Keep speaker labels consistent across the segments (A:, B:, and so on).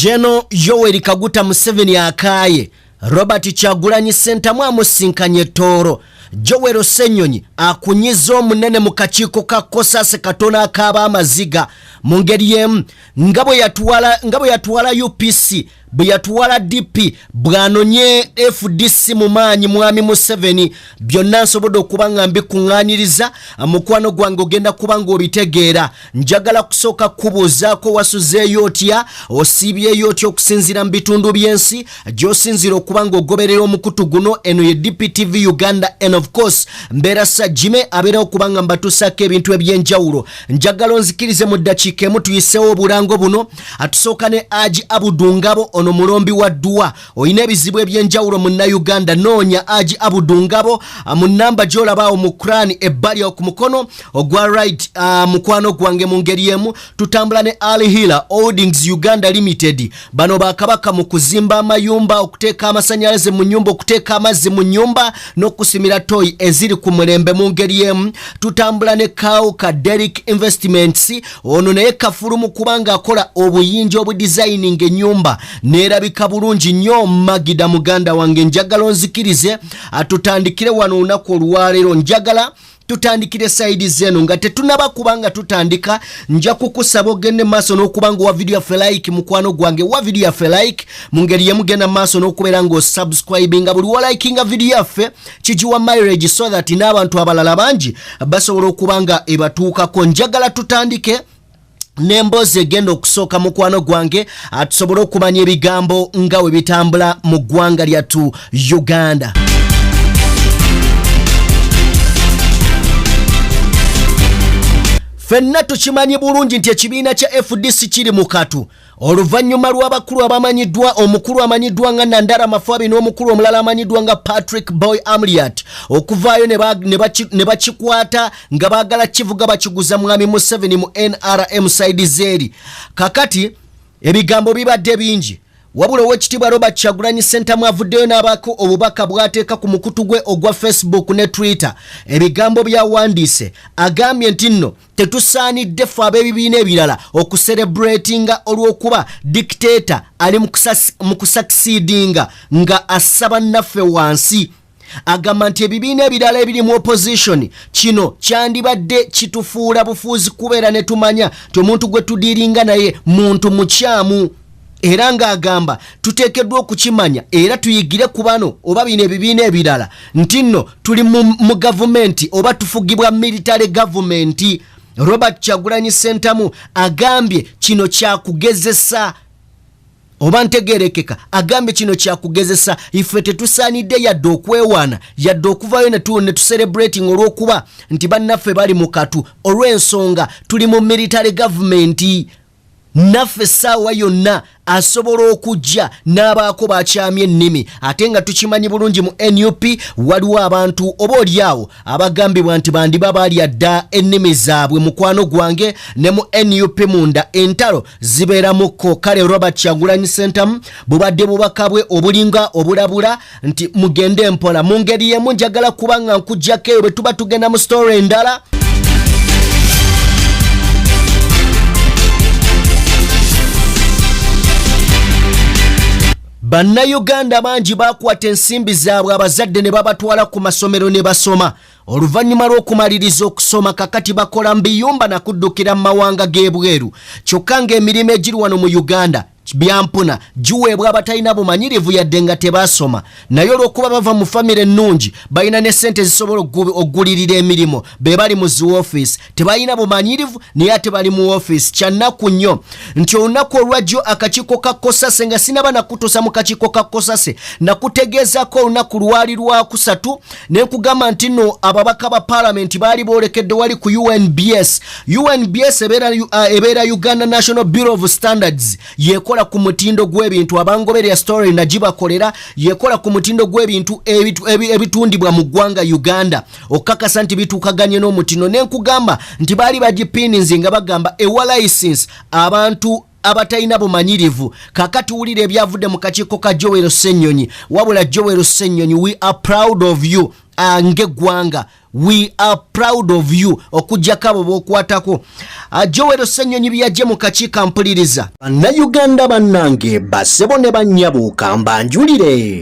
A: Jeno Yoweri Kaguta Museveni Akaaye, Robert Kyagulanyi Ssentamu Amusinkanye Tooro, Joel Ssenyinyi akunyiza omunene mu kakiiko ka Kosase Katona akaaba amaziga mu ngeri y'emu nga bwe yatwala UPC bwe yatwala DP bwanonye FDC mu maanyi mwami Museveni byonna nsobodde okuba nga mbikuŋŋaaniriza mukwano gwange ogenda kuba ng'obitegeera. Njagala kusooka kubuuzaako wasuzeeyo otya, osiibyeyo otya okusinziira mu bitundu by'ensi gy'osinzira okuba ng'ogoberera omukutu guno. Eno ye DPTV Uganda and of course mbeera Sajjime abeera okuba nga mbatuusako ebintu eby'enjawulo. Njagala onzikirize mu ddakiika emu tuyiseewo obulango buno atusooka ne Aji Abudu Ngabo ono mulombi wa Dduwa. Oyina ebizibu eby'enjawulo munnayuganda noonya Aji Abudu Ngabo mu nnamba gy'olabaawo mu Quran ebbali ku mukono ogwa right. Mukwano gwange mu ngeri emu tutambula ne Ali Hila Holdings Uganda Limited, bano bakabaka mu kuzimba amayumba, okuteeka amasannyalaze mu nyumba, okuteeka amazzi mu nyumba n'okusimira toyi eziri ku mulembe mu ngeri emu. Tutambula ne Kauka Derrick Investments, ono naye kafulumu kubanga akola obuyinja obudesigning ennyumba neerabika bulungi nnyo. Magida muganda wange njagala onzikirize atutandikire wano olunaku olwaleero. Njagala tutandikire side zeno nga tetunaba kubanga tutandika nja kukusaba ogende maaso n'okubanga wa video yaffe like mukwano gwange wa video yaffe like mu ngeri yemugenda maaso n'okubeera ng'osubscribinga buli wa likinga video yaffe kigiwa mileage so that n'abantu abalala bangi basobola okubanga ebatuukako. Njagala tutandike n'emboozi egenda okusooka mukwano gwange atusobole okumanya ebigambo nga we bitambula mu ggwanga lyattu Uganda. Fenna tukimanyi bulungi nti ekibiina kya FDC kiri mu katu oluvannyuma lw'abakulu abamanyiddwa, omukulu amanyiddwa nga Nandara Mafabi n'omukulu omulala amanyiddwa nga Patrick Boy Amriat okuvaayo ne bakikwata nga baagala kivuga bakiguza mwami Museveni mu NRM side zeri. Kakati ebigambo bibadde bingi wabula ow'ekitiibwa Robert Kyagulanyi Ssentamu avuddeyo n'abaako obubaka bw'ateeka ku mukutu gwe ogwa Facebook ne Twitter. Ebigambo byawandiise agambye nti nno tetusaanidde ffe ab'ebibiina ebirala okuserebratinga olw'okuba dictator ali mu kusakisidinga nga asaba naffe wansi. Agamba nti ebibiina ebirala ebiri mu opposition kino kyandibadde kitufuula bufuuzi kubeera ne tumanya nti omuntu gwe tudiiringa naye muntu mukyamu. Era ng'agamba tuteekeddwa okukimanya era tuyigire ku bano oba bino ebibiina ebirala nti nno tuli mu gavumenti oba tufugibwa military government. Robert Kyagulanyi Ssentamu agambye kino kyakugezesa oba ntegerekeka, agambye kino kyakugezesa. Ife tetusaanidde yadde okwewaana yadde okuvaayo ne tucelebrating olw'okuba nti bannaffe bali mu katu olw'ensonga tuli mu military government. Naffe essaawa yonna asobola okujja n'abaako bakyamya ennimi ate nga tukimanyi bulungi mu NUP waliwo abantu oba oliawo abagambibwa nti bandiba baalya dda ennimi zaabwe mukwano gwange ne mu NUP munda entalo zibeeramukko. Kale Robert Kyagulanyi Ssentamu bubadde bubaka bwe obulinga obulabula nti mugende mpola mu ngeri yemu. Njagala kuba nga nkujjako eyo bwe tuba tugenda mu story endala. Bannayuganda bangi bakwata ensimbi zaabwe abazadde ne babatwala ku masomero ne basoma. Oluvannyuma lw'okumaliriza okusoma kakati bakola mbiyumba na kuddukira mu mawanga g'ebweru. Kyokka ng'emirimu egiri wano mu Uganda byampuna giweebwa abatalina bumanyirivu yadde nga tebasoma, naye olw'okuba bava mu famire ennungi balina ne ssente zisobola okugulirira emirimu be bali mu zi woofiisi. Tebalina bumanyirivu naye ate bali mu woofiisi. Kyannaku nnyo nti olunaku olwajjo akakiiko ka Kosase nga sinaba nakutuusa mu kakiiko ka Kosase nakutegeezako olunaku lwali lwakusatu ne nkugamba nti nno ababaka ba paalamenti baali boolekedde wali ku UNBS. UNBS ebeera Uganda National Bureau of Standards yekola ku mutindo gw'ebintu abangoberera story nagibakolera yekola ku mutindo gw'ebintu ebitundibwa mu ggwanga Uganda okakasa nti bituukaganye n'omutindo. Nenkugamba nti baali bagipininzi nga bagamba ewa license abantu abatalina bumanyirivu. Kakati wulira ebyavudde mu kakiiko ka Joel Ssenyinyi. Wabula Joel Ssenyinyi, we are proud of you. Ng'eggwanga we are proud of you okujjako abo b'okwatako. Joel Ssenyinyi byajje mu kakiiko mpuliriza. Bannayuganda bannange bassebo ne bannyabuuka mbanjulire.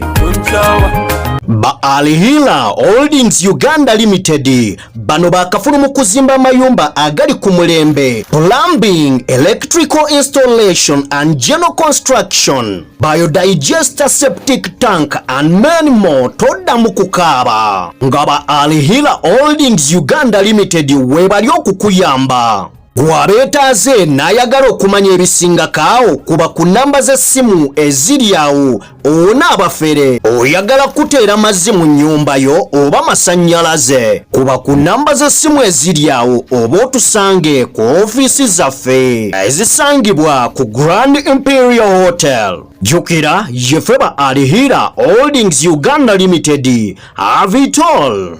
A: Ba Alihila Holdings Uganda Limited bano bakafulu mu kuzimba mayumba agali ku mulembe, plumbing, electrical installation and general construction, biodigester septic tank and many more. Todda mu kukaaba nga ba Alihila Holdings Uganda Limited webali okukuyamba. Gwabeetaaze n'ayagala okumanya ebisinga kaawo kuba ku namba z'essimu eziri awo. Onaabafere oyagala kuteera mazzi mu nnyumba yo oba masannyalaze, kuba ku namba z'essimu eziri awo oba otusange ku ofiisi zaffe ezisangibwa ku Grand Imperial Hotel. Jjukira yeffe ba Alihila Holdings Uganda Limited, have it all.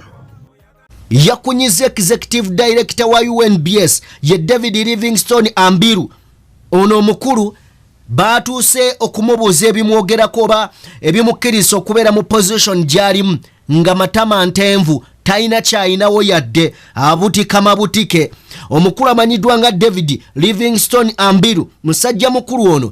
A: Yakunyiza executive director wa UNBS ye David Livingstone Ambiru. Ono omukulu baatuuse okumubuuza ebimwogerako oba ebimukkiriza okubeera mu position gy'alimu nga matama ntenvu talina kyayinawo yadde abutika mabutike. Omukulu amanyiddwa nga David Livingstone Ambiru, musajja mukulu ono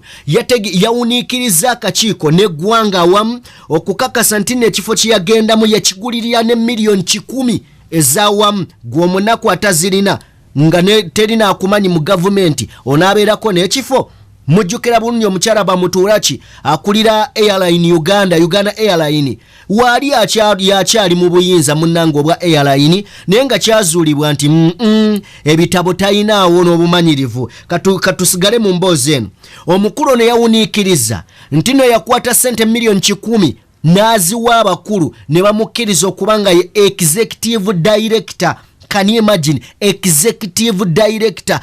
A: yawuniikiriza akakiiko n'eggwanga awamu okukakasa nti n'ekifo kye yagendamu yakigulirira ne million 10 ezawamu gw'omunaku atazirina nga terina akumanyi mu gavumenti onaabeerako n'ekifo. Mujjukira bulungi omukyala bamutuulaki akulira airline Uganda Airline waali yakyali mu buyinza munnange obwa airline naye nga kyazuulibwa nti ebitabo talinaawo n'obumanyirivu. Katusigale mu mboozi eno. Omukulu ono yawuniikiriza nti no yakwata sente million 10 n'aziwa abakulu ne bamukkiriza okuba nga ye executive director. Can you imagine? Executive director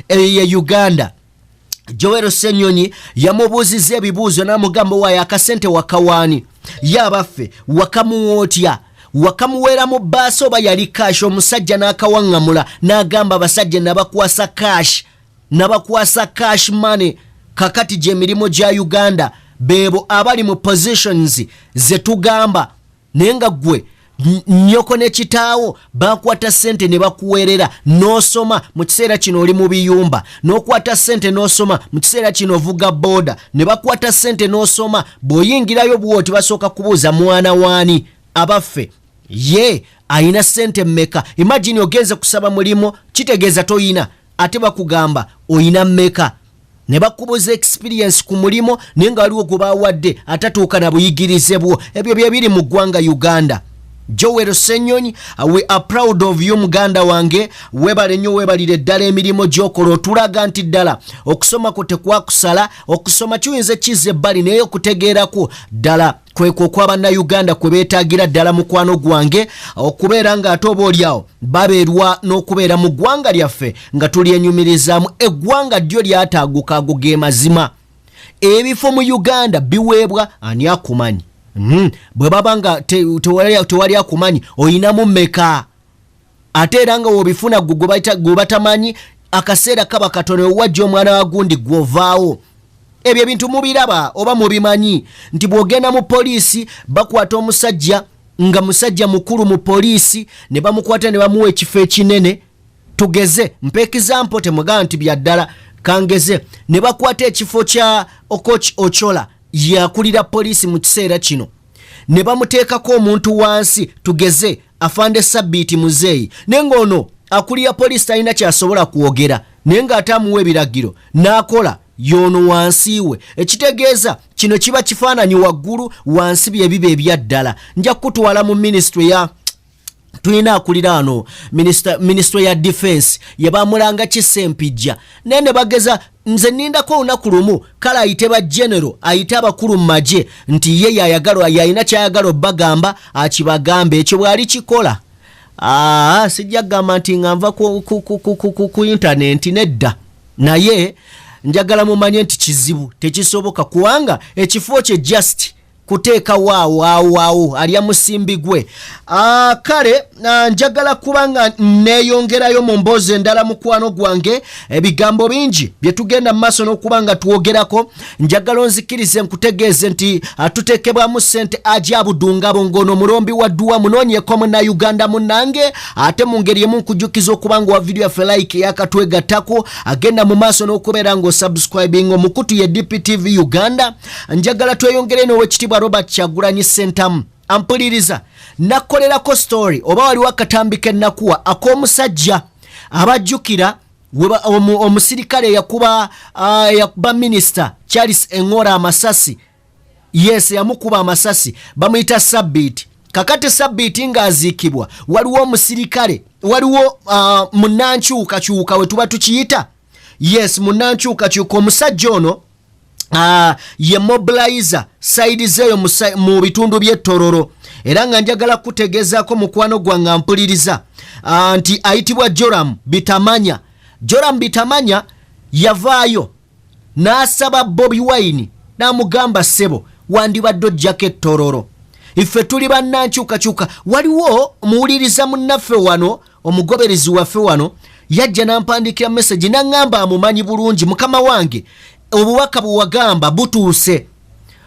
A: ya Uganda. Joel Ssenyinyi yamubuuzizza ebibuuzo n'amugamba waayo akasente wakawaani yabaffe wakamuwootya wakamuweera mu bbaasi oba yali cash. Omusajja n'akawaŋŋamula n'agamba abasajja nabakwasa cash money. Kakati gye emirimu gya Uganda beebo abali mu positions ze tugamba naye nga ggwe nnyoko ne kitaawo bakwata sente ne bakuweerera n'osoma mu kiseera kino oli mu biyumba, n'okwata sente n'osoma mu kiseera kino ovuga booda, ne bakwata sente n'osoma bw'oyingirayo bw'oti basooka kubuuza mwana waani. Abaffe ye ayina sente mmeka? Imagine ogenze kusaba mulimu kitegeeza toyina ate bakugamba oyina mmeka? Ne bakubuza experience ku mulimo naye nga waliwo gwe bawadde atatuuka na buyigirize bwo. Ebyo bye biri mu ggwanga Uganda. Joel Ssenyinyi, we are proud of you muganda wange. Webale nnyo webalire ddala emirimu gy'okola. Otulaga nti ddala okusoma ko tekwakusala, okusoma kiyinza kizza ebbali naye okutegeerako ddala kweko okw'Abannayuganda kwe beetaagira ddala mukwano gwange okubeera nga ate obaolyawo babeerwa n'okubeera mu ggwanga lyaffe nga tulyenyumirizaamu. Eggwanga ddyo lyataaguka ago ge mazima. Ebifo mu Uganda biweebwa ani akumanyi. Bwe baba nga tewali akumanyi oyinamu mmeka? Ate era nga wobifuna gwe batamanyi akaseera kaba katono wajja omwana wa gundi gwovaawo. Ebyo ebintu mubiraba oba mubimanyi nti bw'ogenda mu poliisi bakwata omusajja nga musajja mukulu mu poliisi ne bamukwata ne bamuwa ekifo ekinene. Tugeze mpa example temugamba nti bya ddala kangeze ne bakwata ekifo kya Okoch Ochola yakulira poliisi mu kiseera kino ne bamuteekako omuntu wansi. Tugeze afande Sabiti Muzeeyi naye ng'ono akulira poliisi talina kyasobola kwogera naye ng'ate amuwa ebiragiro n'akola yono wansi we. Ekitegeeza kino kiba kifaananyi waggulu wansi bye biba ebya ddala. Nja kutwala mu ministry ya tulina akulira ano ministry ya defense yebamulanga Kisempijja naye ne bageza nze nindako olunaku lumu kale ayite ba general ayite abakulu mu magye nti ye yayina kyayagala obbagamba akibagambe. Ekyo bwali kikola sijja gamba nti nga nva ku internet nedda, naye njagala mumanye nti kizibu tekisoboka kubanga ekifo kye just kuteeka waawo alya musimbi gwe. Kale njagala kubanga neeyongerayo mu mboozi endala mukwano gwange ebigambo bingi bye tugenda mu maaso n'okubanga twogerako. Njagala onzikirize nkutegeeze nti tuteekebwamu ssente Ajabudunga Bongono mulombi wa dduwa munoonyeko Munnayuganda munnange ate mu ngeri emu nkujjukiza okubanga wa video yaffe like yakatwegattako agenda mu maaso n'okubeera ng'osubscribing omukutu ye DPTV Uganda. Njagala tweyongere n'Oweekitiibwa Robert Kyagulanyi Ssentamu. Ampuliriza nakolerako story oba waliwo akatambika ennakuwa ak'omusajja abajjukira omusirikale yakuba minisita Charles Engora amasasi. Yes, yamukuba amasasi bamuyita Sabbiiti. Kakati Sabbiiti ng'aziikibwa waliwo omusirikale waliwo munnankyukakyuka we tuba tukiyita. Yes, munnankyukakyuka omusajja ono ye mobilizer side zeyo mu bitundu bye Tooro. Era nga njagala kutegezaako mukwano gwange mpuliriza nti ayitibwa Joram Bitamanya. Joram Bitamanya yavaayo n'asaba Bobi Wine n'amugamba ssebo wandibadde ojjako Tooro. Iffe tuli bannankyukakyuka. Waliwo muwuliriza munnaffe wano omugoberezi waffe wano yajja n'ampandikira message n'aŋŋamba amumanyi bulungi mukama wange obubaka buwagamba butuuse.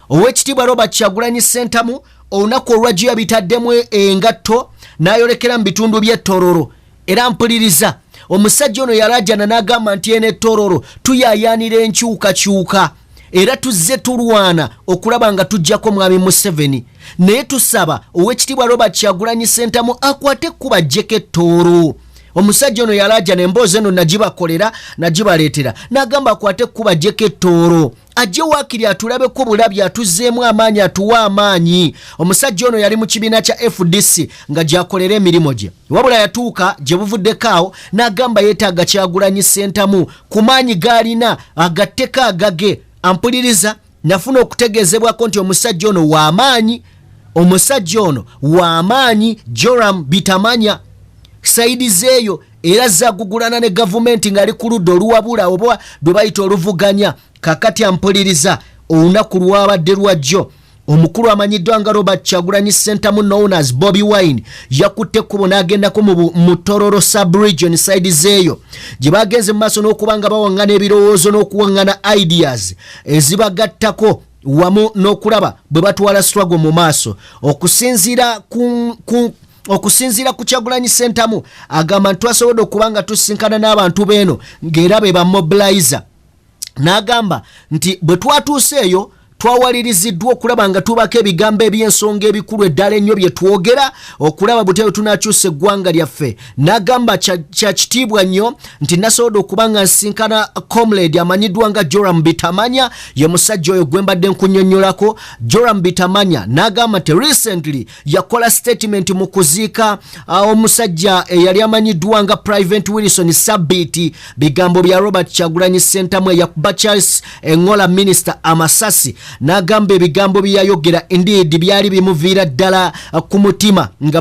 A: Oweekitiibwa Robert Kyagulanyi Ssentamu olunaku olwajjo yabitaddemu engatto n'ayolekera mu bitundu by'e Tooro. Era mpuliriza omusajja ono yalajjana n'agamba nti ene Tooro tuyaayaanira enkyukakyuka era tuzze tulwana okulaba nga tujjako mwami Museveni. Naye tusaba Oweekitiibwa Robert Kyagulanyi Ssentamu akwate kuba jjeko Tooro. Omusajja ono yalajjana emboozi eno nagibakolera nagibaleetera n'agamba akwate kuba jjeko Tooro ajje waakiri atulabeko bulabi atuzzeemu amaanyi atuwa amaanyi. Omusajja ono yali mu kibiina kya FDC nga gyakolera emirimu gye wabula yatuuka gye buvuddeko awo n'agamba yeetaaga Kyagulanyi Ssentamu ku maanyi g'alina agatteko agage. Ampuliriza nafuna okutegeezebwako nti omusajja ono w'amaanyi. Omusajja ono w'amaanyi Joram Bitamanya saidi zeeyo era zagugulana ne gavumenti ng'ali ku ludda oluwabula oba lwe bayita oluvuganya. Kakati ampuliriza olunaku lwabadde lwajjo omukulu amanyiddwa nga Robert Kyagulanyi Ssentamu known as Bobi Wine yakutte kkubo n'agendako mu Tooro sub-region side zeeyo gye bagenze mu maaso n'okubanga bawaŋŋana ebirowoozo n'okuwaŋŋana ideas ezibagattako wamu n'okulaba bwe batwala struggle mu maaso. Okusinziira ku Kyagulanyi Ssentamu agamba twasobodde okubanga tusinkana n'abantu beeno ng'era be bamobilizer. N'agamba nti bwe twatuuseeyo twawaliriziddwa okulaba nga tubako ebigambo eby'ensonga ebikulu eddala ennyo bye twogera okulaba butebe tunakyusa eggwanga lyaffe. N'agamba kya kitiibwa nnyo nti nasobodde okuba nga nsinkana comrade amanyiddwa nga Joram Bitamanya ye musajja oyo gwe mbadde nkunnyonnyolako. Joram Bitamanya n'agamba nti recently yakola statement mu kuziika omusajja eyali amanyiddwa nga Private Wilson Sabbiiti bigambo bya Robert Kyagulanyi Ssentamu eyakuba Charles Engora minister amasasi. N'agamba ebigambo bye yayogera indeed byali bimuviira ddala ku mutima nga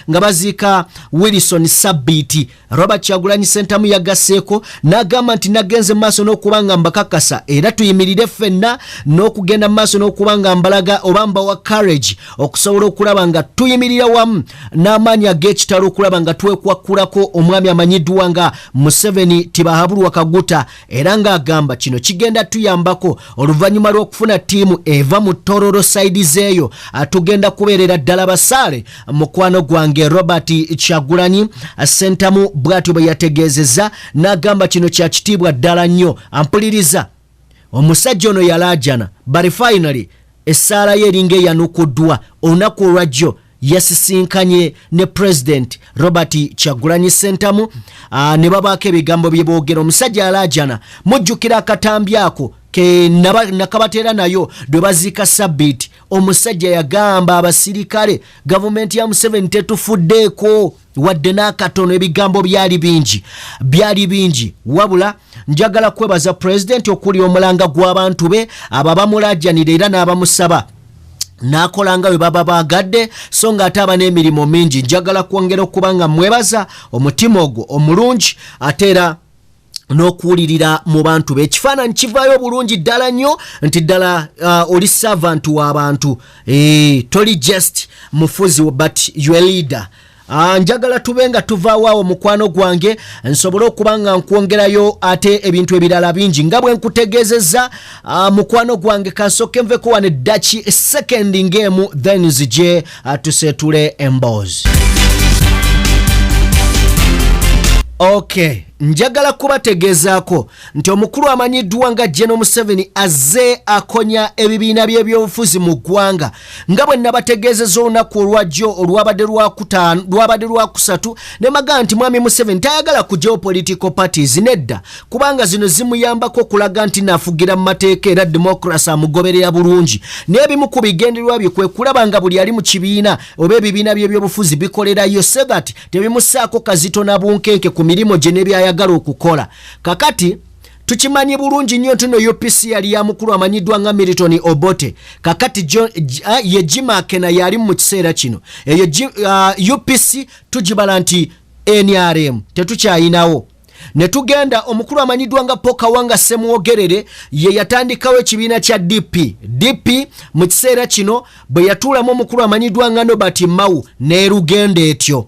A: baziika Wilson Sabbiiti. Robert Kyagulanyi Ssentamu yagasseeko n'agamba nti nagenze maaso n'okubanga mbakakasa era tuyimirire ffenna n'okugenda maaso n'okubanga mbalaga oba mbawa courage okusobola okulaba nga tuyimirira wamu n'amaanyi ag'ekitalo okulaba nga twekwakulako omwami amanyiddwa nga Museveni tibahabulwa kaguta. Era ng'agamba kino kigenda tuyambako oluvannyuma lw'okufuna ttiimu eva mu Tooro side zeeyo atugenda kubeerera ddala basaale. Mukwano gwange Robert Kyagulanyi Ssentamu bw'atyo bwe yategeezezza n'agamba kino kya kitiibwa ddala nnyo. Ampuliriza omusajja ono yalaajana but finally essaala ye eringa eyanukuddwa olunaku olwajjo yasisinkanye ne President Robert Kyagulanyi Ssentamu ne babaako ebigambo bye boogera. Omusajja yalaajana mujjukira akatambi ako ke nakabateera nayo dwe baziika Sabbiiti. Omusajja yagamba abasirikale gavumenti ya Museveni tetufuddeeko wadde n'akatono. Ebigambo byali bingi wabula njagala kwebaza President okuli omulanga gw'abantu be abo bamulajjanira era n'abamusaba n'akola nga bwe baba baagadde so nga ate aba n'emirimu mingi. Njagala kwongera okuba nga mwebaza omutima ogwo omulungi ate era n'okuwulirira mu bantu be. Ekifaananyi kivaayo bulungi ddala nnyo nti ddala oli servant w'abantu, toli just mufuzi but you a leader. Njagala tube nga tuvaawo awo mukwano gwange nsobole okuba nga nkwongerayo ate ebintu ebirala bingi nga bwe nkutegeezezza. Mukwano gwange kansooke nveko wane eddaaki second ng'emu then nzije tuseetule emboozi. Okay, njagala kubategezaako nti omukulu amanyiddwa nga General Museveni azze akonya ebibiina by'ebyobufuzi mu ggwanga nga bwe nabategeezezza olunaku olwajjo olwabadde lwakusatu ne maga nti mwami Museveni tayagala ku geopolitical parties nedda kubanga zino zimuyambako okulaga nti naafugira mu mateeka era democracy amugoberera bulungi n'ebimu ku bigendererwa bye kwe kulaba nga buli ali mu kibiina oba ebibiina by'ebyobufuzi bikolerayo so that tebimusaako kazito na bunkenke ku mirimu gye ne byayagala okukola. Kakati tukimanyi bulungi nnyo nti no UPC yali ya mukulu amanyiddwa nga Milton Obote. Kakati ye Jimakena yali mu kiseera kino. Eyo UPC tugibala nti NRM tetukyayinawo. Ne tugenda omukulu amanyiddwa nga Poka Wanga Semwogerere ye yatandikawo ekibiina kya DP mu kiseera kino bwe yatuulamu omukulu amanyiddwa nga Nobert Mau ne rugende etyo.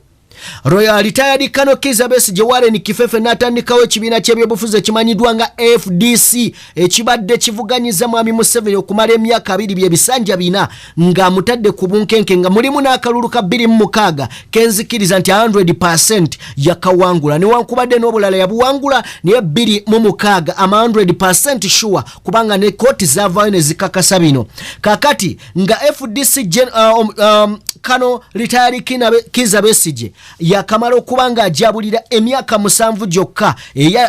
A: Royal retired Kano Kizza Besigye Warren Kifefe n'atandikawo ekibiina ky'ebyobufuzi ekimanyiddwa nga FDC ekibadde kivuganyiza mwami Museveni okumala emyaka 2 bye bisanja bina nga mutadde ku bunkenke nga mulimu n'akalulu ka 26 kenzikiriza nti 100% yakawangula newankubadde n'obulala yabuwangula naye 26 ama 100% sure kubanga ne kooti zavaayo ne zikakasa bino. Kakati nga FDC Kano retired Kizza Besigye yakamala okubanga ajabulira emyaka 7 gyokka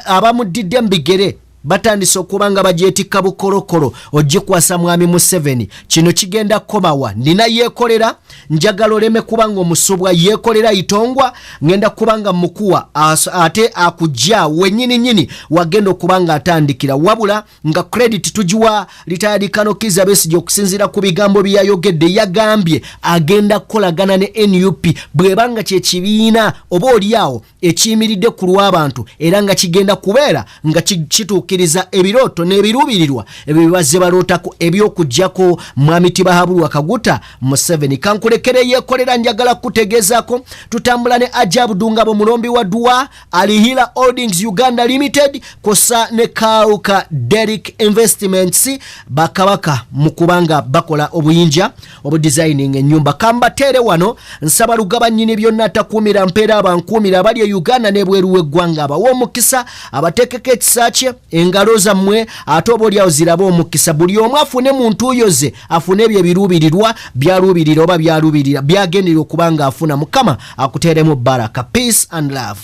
A: abamuddidde mbigere batandise okubanga bajeetikka bukorokoro ogikwasa mwami Museveni. Kino kigenda komawa nina yekolera njagala oleme kubanga omusubwa yekolera itongwa ngenda kubanga mukuwa ate akujja wenyini wagenda okubanga atandikira wabula nga credit tujiwa retired Kano Kizza Besigye okusinzira ku bigambo byayogedde yagambye agenda kolagana ne NUP bwebanga kye kibiina oba oliawo ekiyimiridde ku lw'abantu era nga kigenda kubeera nga kituuka ebiroto n'ebirubirirwa ebibaze balotako ebyokujjako mwami Tibahabulwa Kaguta Museveni. Kankulekere yekolera njagala kutegezaako tutambula ne Ajabu Ngabo mulombi wa Dua Alihila Holdings Uganda Limited kosa ne Kauka Derrick Investments bakabaka mukubanga bakola obuyinja obudesigning ennyumba kambatere wano nsaba lugaba nnyini byonna takumira mpeera abankumira abali Uganda n'ebweru w'eggwanga abawo omukisa abatekeke ekisaakye engalo zammwe ate oboolyawo ziraba omukisa buli omu afune muntu oyoze afune ebyo ebiruubirirwa byalubirira oba byalubirira byagendera okubanga afuna. Mukama akuteeremu baraka. Peace and love.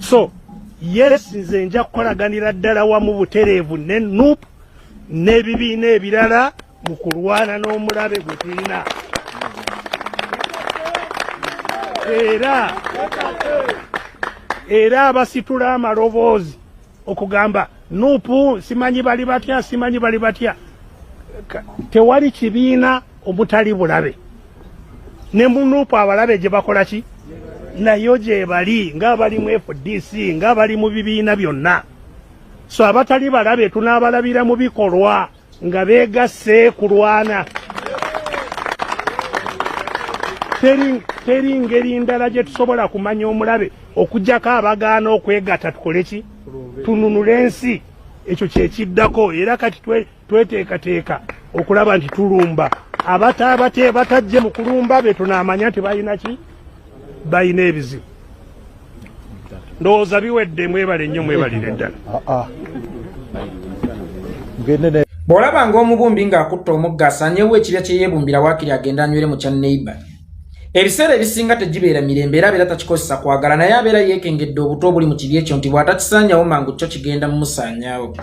B: So yes nze nja kukolaganira ddala wamu butereevu ne NUP n'ebibiina ebirala mu kulwana n'omulabe gwe tulina era abasitula amaloboozi okugamba NUP simanyi bali batya tewali kibiina omutali bulabe ne mu NUP abalabe gye bakola ki nayo gye bali ng'abali mu FDC ng'abali mu bibiina byonna. So abatali balabe tunaabalabira mu bikolwa nga beegasse kulwana. Teri ngeri ndala gye tusobola kumanya omulabe okujjako abagaana okwegatta tukole ki tununula ensi. Ekyo kyekiddako era kati tweteekateeka okulaba nti tulumba abatabate batajje mu kulumba be tunaamanya nti balina ki balina ebizibu. Ndowooza biwedde mwebale nnyo mwebalire ddala.
C: Bw'olaba ng'omubumbi ng'akutta omugga asaanyewo ekirya kye yeebumbira waakiri agenda anywere mu kya neighbor. Ebiseera ebisinga tegibeera mirembe era abeera takikozesa kwagala naye abeera yeekengedde obuto obuli mu kiri ekyo nti bw'atakisaanyawo mangu kyo kigenda mumusaanyaawo.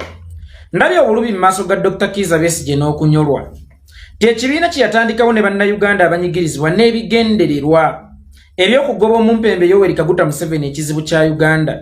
C: Ndabye obulubi mu maaso ga Dr.Kizza Besigye n'okunyolwa. Ekibiina kye yatandikawo ne bannayuganda abanyigirizibwa n'ebigendererwa eby'okugoba omumpembe Yoweri Kaguta Museveni ekizibu kya Uganda,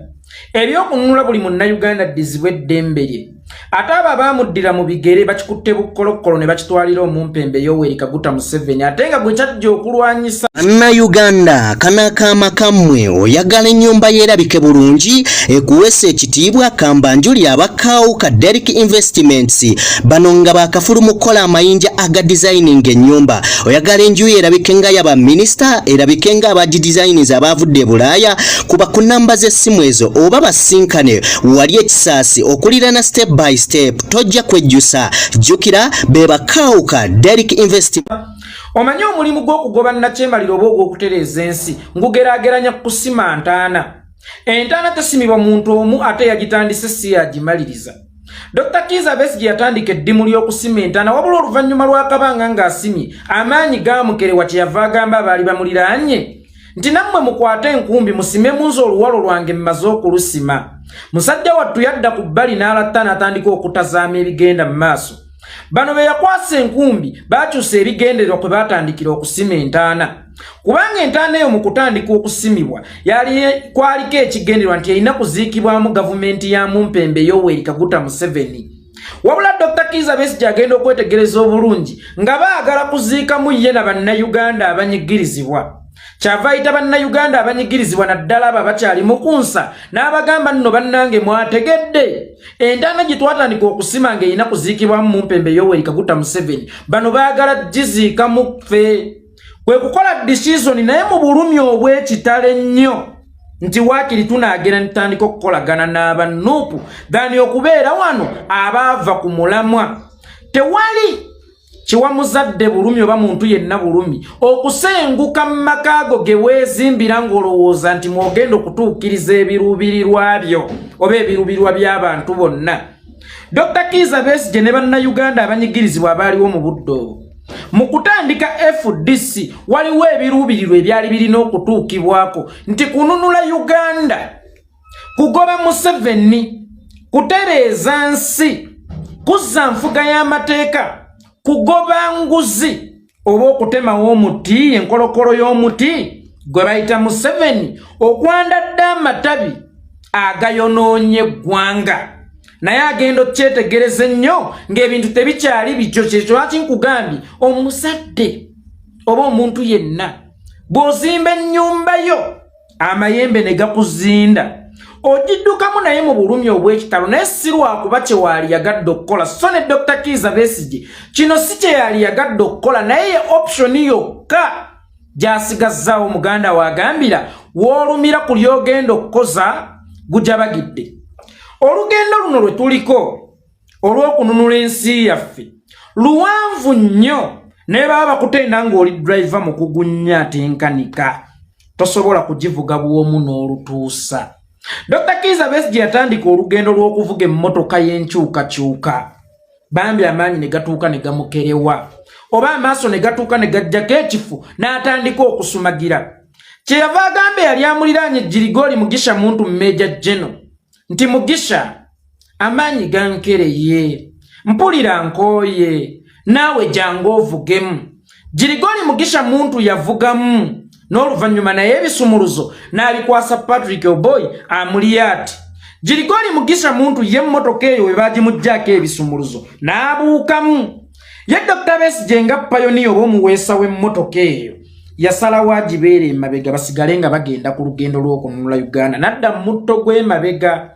C: eby'okununula buli munnayuganda addizibwa eddembe lye, ate abo abamuddira mu bigere bakikutte bukkolokolo ne bakitwalira omumpembe Yoweri Kaguta Museveni ate nga gwe kyajja okulwanyisa
A: Bannayuganda kanakaama kammwe oyagala ennyumba yerabike bulungi ekuwesa ekitiibwa kambanjuli abakaawo ka Derrick Investments bano nga bakafulu mu kukola amayinja aga designing ennyumba oyagala enju yerabike nga yaba minisita erabike nga abagidesigns abavudde Bulaaya kuba ku namba z'essimu ezo oba basinkane wali ekisaasi okulirana step by step tojja kwejjusa jjukira be bakaawo ka Derrick Investments.
C: Omanyi omulimu gw'okugoba nakyemaliro oba ogw'okutereeza ensi ngugeraageranya kusima ntaana. Entaana tesimibwa muntu omu ate yagitandise si yagimaliriza. Dr.Kizza Besigye yatandika eddimu ly'okusima entaana wabula oluvannyuma lw'akabanga ng'asimye amaanyi gaamukerewa kyeyava agamba abaali bamuliraanye nti nammwe mukwate enkumbi musime munsi oluwalo lwange mmaze okulusima. Musajja wattu yadda ku bbali n'alatta n'atandika okutazaama ebigenda mu maaso. Bano be yakwasa enkumbi bakyusa ebigendererwa kwe batandikira okusima entaana. Kubanga entaana eyo mu kutandika okusimibwa kwaliko ekigendererwa nti erina kuziikibwamu gavumenti ya mumpembe Yoweri Kaguta Museveni. Wabula Dr.Kizza Besigye agenda okwetegereza obulungi nga baagala kuziikamu ye na bannayuganda abanyigirizibwa. Kyava ayita bannayuganda abanyigirizibwa naddala abo abakyali mu kunsa n'abagamba nno bannange mwategedde entaana gye twatandika okusima ng'erina kuziikibwamu mumpembe Yoweri Kaguta Museveni bano baagala giziika mu ffe kwe kukola decision naye mu bulumi obw'ekitalo ennyo nti waakiri tunaagenda nitandika okukolagana n'abanuupu dhani okubeera wano abaava ku mulamwa tewali kiwa muzadde bulumi oba muntu yenna bulumi okusenguka mu makaago ge weezimbira ng'olowooza nti mwogenda okutuukiriza ebiruubirirwa byo oba ebiruubirirwa by'abantu bonna. Dr.Kizza Besigye ne bannayuganda abanyigirizibwa abaaliwo mu budde obwo mu kutandika FDC waliwo ebiruubirirwa ebyali birina okutuukibwako nti kununula Uganda, kugoba Museveni, kutereeza nsi, kuzza nfuga y'amateeka, kugoba nguzi oba okutemawo omuti enkolokolo y'omuti gwe bayita Museveni okwandadda amatabi agayonoonye eggwanga. Naye agenda okyetegereza ennyo ng'ebintu tebikyali bityo kyekyo lwaki nkugambye omuzadde oba omuntu yenna bw'ozimba ennyumba yo amayembe ne gakuzinda ogiddukamu naye mu bulumi obw'ekitalo naye si lwakuba kye waali yagadde okukola so ne Dr.Kizza Besigye kino si kye yali yagadde okukola naye ye option yokka gy'asigazzaawo omuganda waagambira w'olumira ku ly'ogenda okukoza gujabagidde. Olugendo luno lwe tuliko olw'okununula ensi yaffe luwanvu nnyo naye baba bakutenda ng'oli driver mu kugunnya atenkanika tosobola kugivuga bwomu n'olutuusa. Dr.Kizza Besigye yatandika olugendo lw'okuvuga emmotoka y'enkyukakyuka bambi amaanyi ne gatuuka ne gamukerewa oba amaaso ne gatuuka ne gajjako ekifu n'atandika okusumagira. Kyeyava agambe yali amuliraanye Girigoli Mugisha muntu Mmeja Jeno nti Mugisha amaanyi gankereye mpulira nkooye naawe jangu ovugemu. Girigoli Mugisha muntu yavugamu n'oluvannyuma naye ebisumuluzo n'abikwasa Patrick Oboy amuliyati. Girigoli Mugisha muntu ye mmotoka eyo we baagimuggyako ebisumuluzo n'abuukamu. Ye Dr. Besigye nga payoniya oba omuweesa w'emmotoka eyo yasalawo agibeera emabega basigale nga bagenda ku lugendo lw'okununula Uganda nadda mu mutto gw'emabega.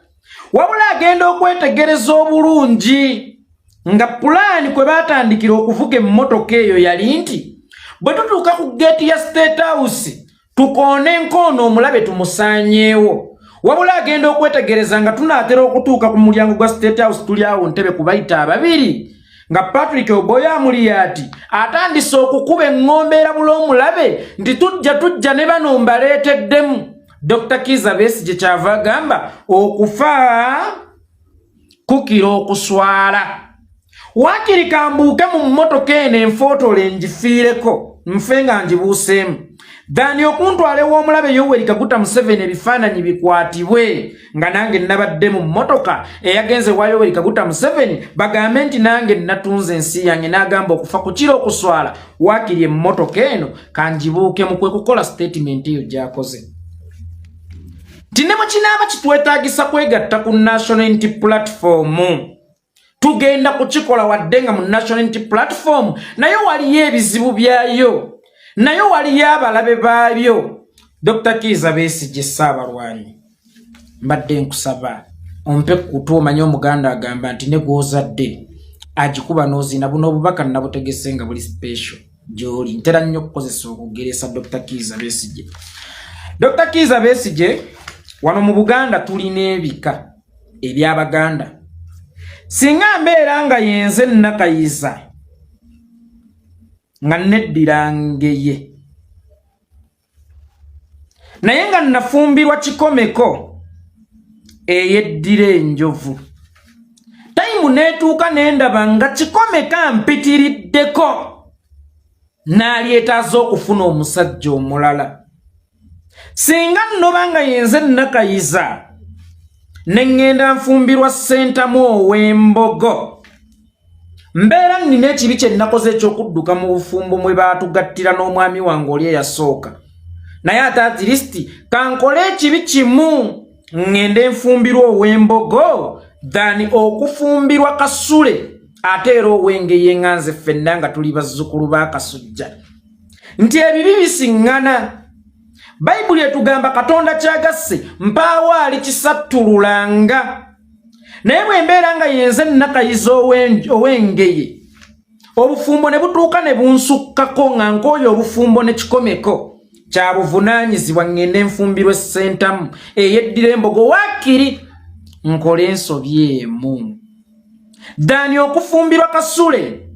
C: Wabula agenda okwetegereza obulungi nga pulaani kwe baatandikira okuvuga emmotoka eyo yali nti bwe tutuuka ku geeti ya State House tukoone nkoono omulabe tumusaanyeewo. Wabula agenda okwetegereza nga tunaatera okutuuka ku mulyango gwa State House tuli awo ntebe kubayita ababiri nga Patrick Oboy amuliyati atandise okukuba eŋŋombeera bula omulabe nti tujja ne bano mbaleeteddemu. Dr.Kizza Besigye kyava agamba okufa kukira okuswala. Waakiri kambuuke mu mmotoka eno enfootole ngifiireko nfe nga ngibuuseemu dhani okuntwala ew'omulabe Yoweri Kaguta Museveni ebifaananyi bikwatibwe nga nange nabadde mu mmotoka eyagenze wa Yoweri Kaguta Museveni bagambe nti nange natunze ensi yange n'agamba okufa kukira okuswala. Waakiri emmotoka eno kangibuuke mu kwe kukola statement eyo gy'akoze. Tinemo kinaaba kitwetaagisa kwegatta ku National Unity Platform tugenda kukikola wadde nga mu national unity platform nayo waliyo ebizibu byayo nayo waliyo abalabe baabyo. Dr. Kizza Besigye Ssaabalwanyi mbadde nkusaba ompe kutu omanye omuganda agamba nti ne gw'ozadde agikuba n'ozina buno obubaka nabutegese nga buli special gy'oli ntera nnyo okukozesa okugeresa Dr. Kizza Besigye. Dr. Kizza Besigye wano mu Buganda tulina ebika eby'Abaganda. Singa mbeera nga yenze Nakayiza nga neddirangeye naye nga nafumbirwa kikomeko eyeddira enjovu tayimu neetuuka nendaba nga kikomeka mpitiriddeko n'alyetaaza okufuna omusajja omulala. Singa nnoba nga yenze Nakayiza nengenda nfumbirwa Ssentamu ow'Embogo mbeera nnina ekibi kye nakoze eky'okudduka mu bufumbo mwe baatugattira n'omwami wange oli eyasooka naye ate atirisiti kankole ekibi kimu ngende nfumbirwa ow'Embogo dani okufumbirwa Kasule ate era ow'Engeye nga nze ffenna nga tuli bazzukulu ba Kasujja nti ebibi bisiŋŋana. Bayibuli etugamba Katonda kyagasse mpaawo alikisattululanga naye bwe mbeera nga yenze Nakayiza ow'Engeye obufumbo ne butuuka ne bunsukkako nga nkooyo obufumbo ne kikomeko kya buvunaanyizibwa ngende enfumbirwa Ssentamu eyeddira Embogo waakiri nkole ensobi emu dani okufumbirwa Kasule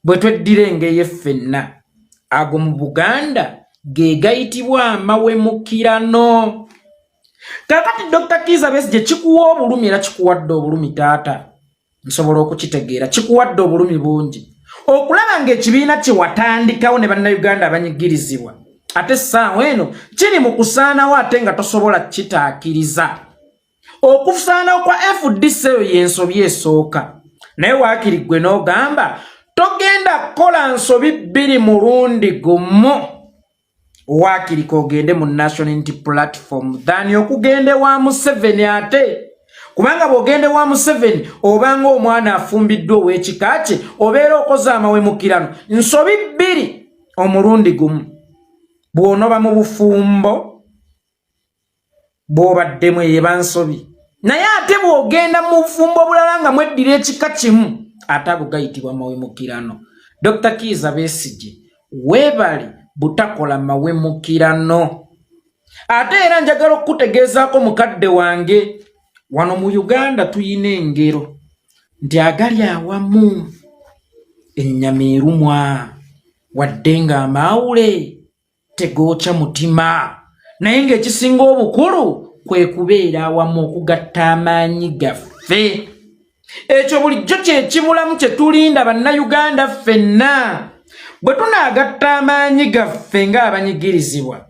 C: bwe tweddira Engeye ffenna. Ago mu Buganda ge gayitibwa amawemukirano. Kakati Dr. Kizza Besigye kikuwa obulumi era kikuwadde obulumi taata nsobola okukitegeera kikuwadde obulumi bungi okulaba ng'ekibiina kye watandikawo ne bannayuganda abanyigirizibwa ate essaawa eno kiri mu kusaanawo ate nga tosobola kitaakiriza. Okusaanawo kwa FDC eyo y'ensobi esooka naye waakiri gwe n'ogamba togenda kukola nsobi bbiri mulundi gumu waakiri kogende mu national unity platform dani okugende wa Museveni ate kubanga bwogende wa Museveni obanga omwana afumbiddwa ow'ekika kye obeera okoze amawemukirano nsobi bbiri omulundi gumu bw'onoba mu bufumbo bw'obaddemu eba nsobi naye ate bw'ogenda mu bufumbo bulala nga mweddira ekika kimu ate ago gayitibwa amawemukirano. Dr. Kizza Besigye weebale butakola mawemukirano. Ate era njagala okutegeezaako mukadde wange wano mu Uganda tuyina engero nti agali awamu ennyama erumwa wadde nga amawule tegookya mutima naye ng'ekisinga obukulu kwe kubeera awamu okugatta amaanyi gaffe. Ekyo bulijjo kye kibulamu kye tulinda bannayuganda ffenna bwe tunaagatta amaanyi gaffe ng'abanyigirizibwa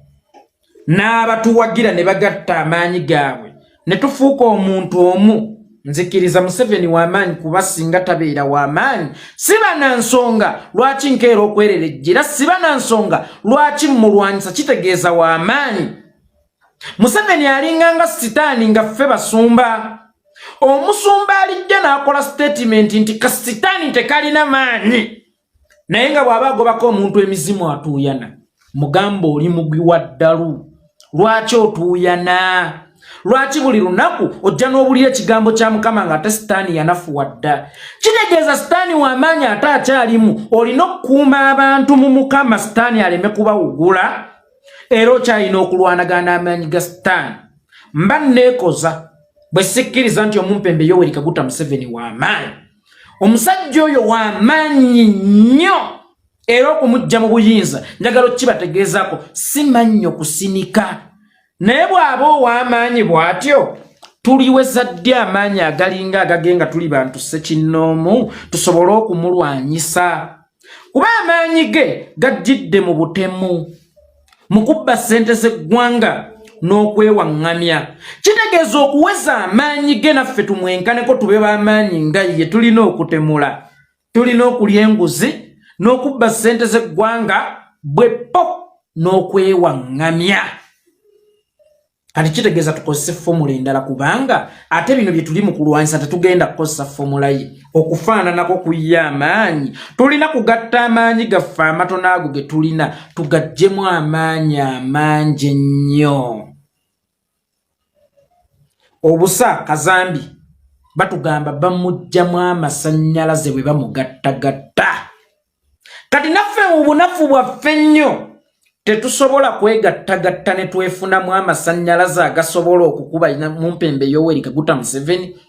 C: n'abatuwagira ne bagatta amaanyi gaabwe ne tufuuka omuntu omu. Nzikiriza Museveni w'amaanyi kuba singa tabeera w'amaanyi siba na nsonga lwaki nkeera okwererejjera siba na nsonga lwaki mmulwanyisa kitegeeza w'amaanyi. Museveni alinganga sitaani nga ffe basumba. Omusumba alijja n'akola statement nti kasitaani tekalina maanyi naye nga bw'aba agobako omuntu emizimu atuuyana mugamba oli mugwi wa ddalu. Lwaki otuuyana? Lwaki buli lunaku ojja n'obulira ekigambo kya Mukama nga ate sitaani yanafuwa dda? Kitegeeza sitaani w'amaanyi ate akyalimu. Olina okukuuma abantu mu Mukama sitaani aleme kubawugula era okyalina okulwanagana amaanyi ga sitaani. Mba neekoza bwe sikkiriza nti omumpembe Yoweri Kaguta Museveni w'amaanyi. Omusajja oyo w'amaanyi nnyo era okumujja mu buyinza njagala kibategeezaako si mannyo kusinika naye bw'aba ow'amaanyi bw'atyo tuliweza ddi amaanyi agalinga agagenga tuli bantu ssekinnoomu tusobole okumulwanyisa kuba amaanyi ge gajjidde mu butemu mu kubba ssente z'eggwanga n'okwewaŋŋamya. Kitegeeza okuweza amaanyi ge naffe tumwenkaneko tube b'amaanyi nga ye tulina okutemula tulina okulya enguzi n'okubba ssente z'eggwanga bwe po n'okwewaŋŋamya. kati kitegeeza tukozese formula endala kubanga ate bino bye tuli mu kulwanyisa tetugenda kukozesa formula ye okufaananako kuyya amaanyi tulina kugatta amaanyi gaffe amatono ago ge tulina tugaggyemu amaanyi amangi ennyo obusa kazambi batugamba bamuggyamu amasannyalaze bwe bamugattagatta kati naffe mu bunafu bwaffe nnyo tetusobola kwegattagatta ne twefunamu amasannyalaze agasobola okukuba mu mpembe Yoweri Kaguta Museveni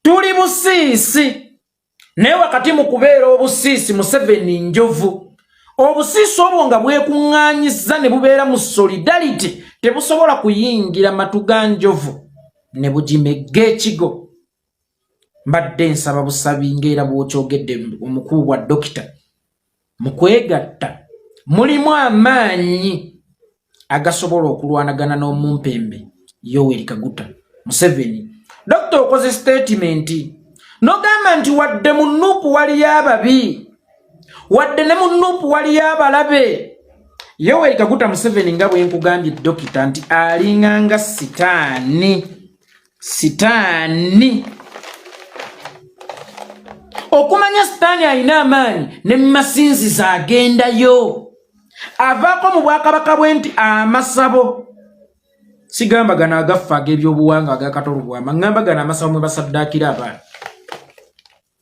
C: tuli busiisi naye wakati mu kubeera obusiisi Museveni njovu obusiisi obwo nga bwekuŋŋaanyiza ne bubeera mu solidarity tebusobola kuyingira matu ga njovu ne bugimegga ekigo mbadde nsaba busabi ng'era bw'okyogedde omukulu bwa dokita mu kwegatta mulimu amaanyi agasobola okulwanagana n'omumpembe Yoweri Kaguta Museveni. Dokita okoze statement n'ogamba nti wadde mu Nuupu waliyo ababi wadde ne mu Nuupu waliyo abalabe Yoweri Kaguta Museveni nga bwe nkugambye dokita nti alinganga sitaani okumanya sitaani alina amaanyi ne masinziza agendayo avaako mu bwakabaka bwe nti amasabo sigamba gana agaffe ag'ebyobuwanga agakatolobwama ngamba gana amasabo mwe basaddaakira abaana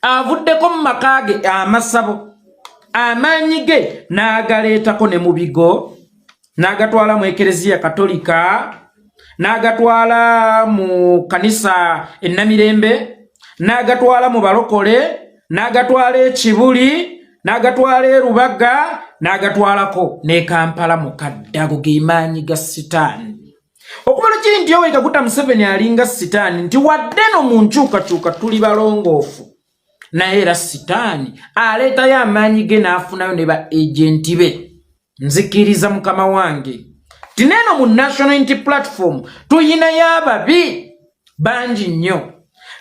C: avuddeko mu maka ge amasabo amaanyi ge n'agaleetako ne mu bigo n'agatwala mu ekereziya katolika n'agatwala mu kanisa ennamirembe n'agatwala mu balokole n'agatwala ekibuli n'agatwala erubaga n'agatwalako ne Kampala mu kaddago ge maanyi ga sitaani okumala kiri nti Yoweri Kaguta Museveni alinga sitaani nti wadde no mu nkyukakyuka tuli balongoofu naye era sitaani aleetayo amaanyi ge n'afunayo ne ba agenti be nzikiriza mukama wange tineno mu National Unity Platform tuyinayo ababi bangi nnyo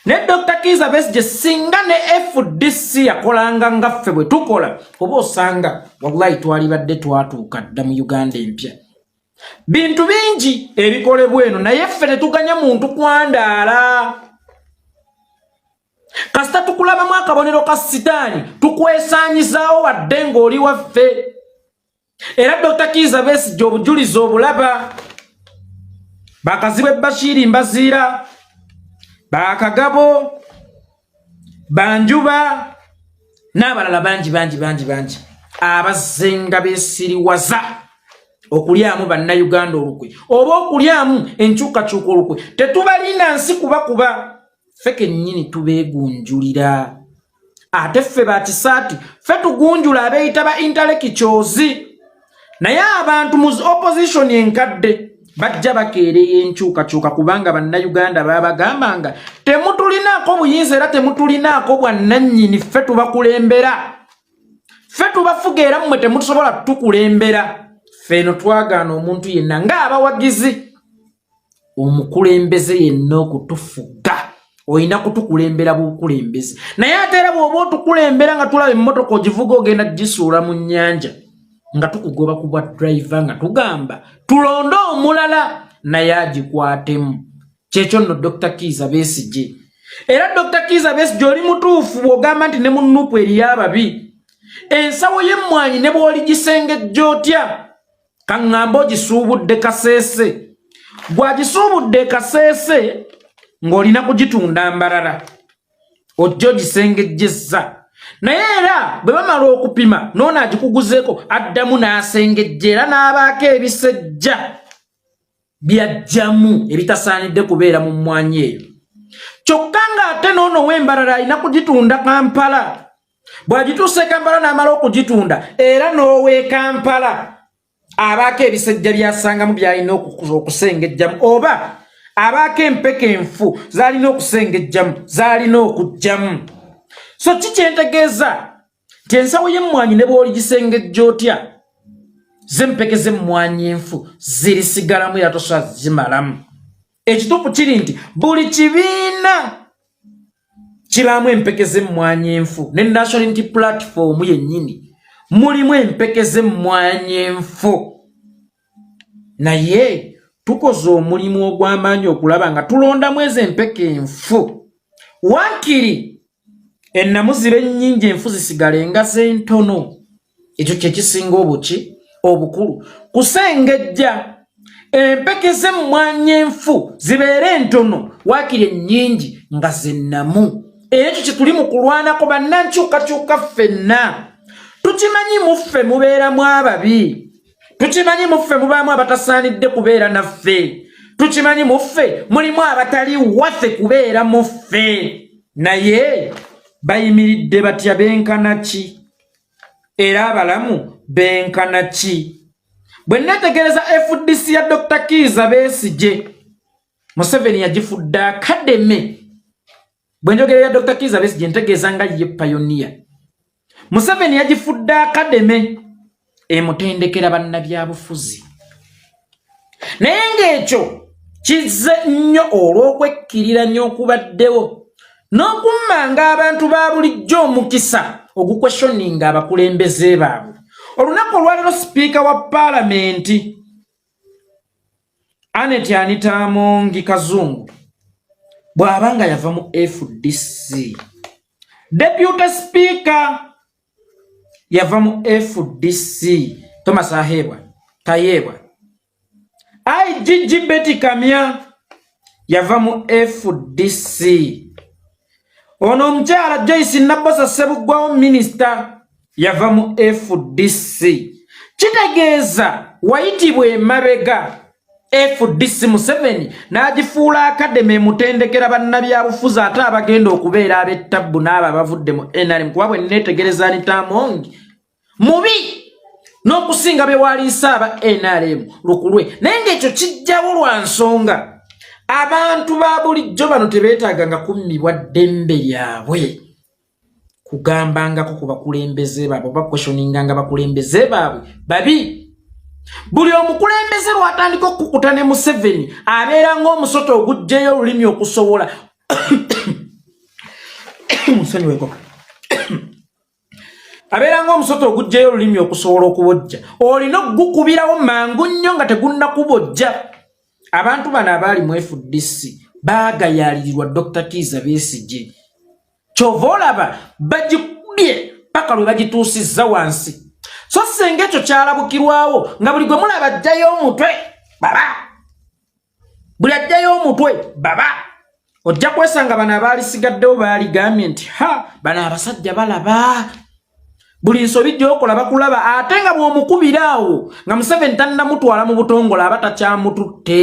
C: ne Dr.Kizza Besigye singa ne FDC yakolanga ngaffe bwe tukola oba osanga wallahi twalibadde twatuuka dda mu Uganda empya bintu bingi ebikolebwa eno naye ffe tetuganya muntu kwandaala kasita tukulabamu akabonero ka sitaani tukwesaanyizaawo wadde ng'oli waffe era Dr.Kizza Besigye obujulizi obulaba bakazibwe Bashiri Mbaziira bakagabo banjuba n'abalala bangi abazenga beesiriwaza okulyamu bannayuganda olukwe oba okulyamu enkyukakyuka olukwe tetubalina nsi kuba ffe kennyini tubeegunjulira ate ffe bakisaati ffe tugunjula abeeyita ba intellectuals naye abantu mu opposition enkadde bajja bakeereyo enkyukakyuka kubanga bannayuganda babagambanga temutulinaako buyinza era temutulinaako bwannannyini ffe tubakulembera ffe tubafuga era mmwe temutusobola tukulembera ffe eno twagaana omuntu yenna ng'abawagizi omukulembeze yenna okutufuga oyina kutukulembera bukulembeze naye ate era bw'oba otukulembera nga tulaba emmotoka ogivuga ogenda gisuula mu nnyanja nga tukugoba ku bwa driver nga tugamba tulonde omulala naye agikwatemu kyekyo nno Dr.Kizza Besigye era Dr.Kizza Besigye oli mutuufu bw'ogamba nti ne mu Nuupu eriyo ababi ensawo y'emmwanyi ne bw'oli gisengejja otya kaŋŋamba ogisuubudde kaseese bw'agisuubudde kaseese ng'olina kugitunda mbalala ojja ogisengejjezza naye era bwe bamala okupima noona agikuguzeeko addamu n'asengejja era n'abaako ebisejja byajjamu ebitasaanidde kubeera mu mmwanyi eyo kyokka ng'ate noono w'embalala alina kugitunda Kampala bw'agituuse Kampala n'amala okugitunda era n'ow'e Kampala abaako ebisejja byasangamu byalina okusengejjamu oba abaako empeke enfu zalina okusengejjamu zalina okujjamu so kikyentegeeza nti ensawo y'emmwanyi ne bw'oli gisengejja otya z'empeke z'emmwanyi enfu zirisigalamu era tosobola zimalamu ekituufu kiri nti buli kibiina kiramu empeke z'emmwanyi enfu ne National Unity Platform yennyini mulimu empeke z'emmwanyi enfu naye tukoze omulimu ogw'amaanyi okulaba nga tulonda mwezi empeke enfu wankiri ennamuzi bennyingi enfu zisigale nga z'entono ekyo kye kisinga obukulu kusengejja empeke z'emmwanyi enfu zibeere entono waakiri ennyingi nga zennamu ekyo kye tuli mu kulwanako bannankyukakyuka ffenna tukimanyi muffe mubeeramu ababi tukimanyi muffe mubaamu abatasaanidde kubeera naffe tukimanyi muffe mulimu abatali waffe kubeera muffe naye bayimiridde batya benkana ki era abalamu benkana ki bwe netegereza FDC ya Dr.Kizza Besigye Museveni yagifudde akademe bwe njogera ya Dr.Kizza Besigye ntegeeza nga ye pioneer Museveni yagifudde akademe emutendekera bannabyabufuzi naye ng'ekyo kizze nnyo olw'okwekkirira nnyo okubaddewo n'okummanga abantu ba bulijjo omukisa ogukweshoninga abakulembeze baabwe olunaku olwaliro sipiika wa paalamenti Anet Anitamongi Kazungu bw'abanga yava mu FDC deputy speaker yava mu FDC Thomas Kayebwa IGG Betty Kamya yava mu FDC ono omukyala Joyce Nabosa Ssebuggwawo minister yava mu FDC kitegeeza wayitibwa emabega FDC Museveni n'agifuula akademe emutendekera bannabyabufuzi ate abagenda okubeera ab'ettabbu n'abo abavudde mu NRM kuba bwe neetegereza Anitamongi mubi n'okusinga be waliisa aba NRM lukulwe naye ng'ekyo kijjawo lwa nsonga abantu ba bulijjo bano tebeetaaganga kummibwa ddembe lyabwe kugambangako ku bakulembeze baabwe bakweshoninganga bakulembeze baabwe babi buli omukulembeze lwatandika okukuta ne Museveni abeera ng'omusoto ogugjeyo olulimi okusobola abeera ng'omusoto ogugjeyo olulimi okusobola okubojja olina okugukubirawo mangu nnyo nga tegunnakubojja abantu bano abaali mu FDC baagayalirirwa Dr.Kizza Besigye kyova olaba bagikubye paka lwe bagituusizza wansi so senga ekyo kyalabukirwawo nga buli gwe mulaba ajjayo omutwe baba buli ajjayo omutwe baba ojja kwesanga bano abaalisigaddewo baaligambye nti bano abasajja balaba buli nsobi gy'okola bakulaba ate nga bw'omukubiraawo nga Museveni tannamutwala mu butongole aba takyamututte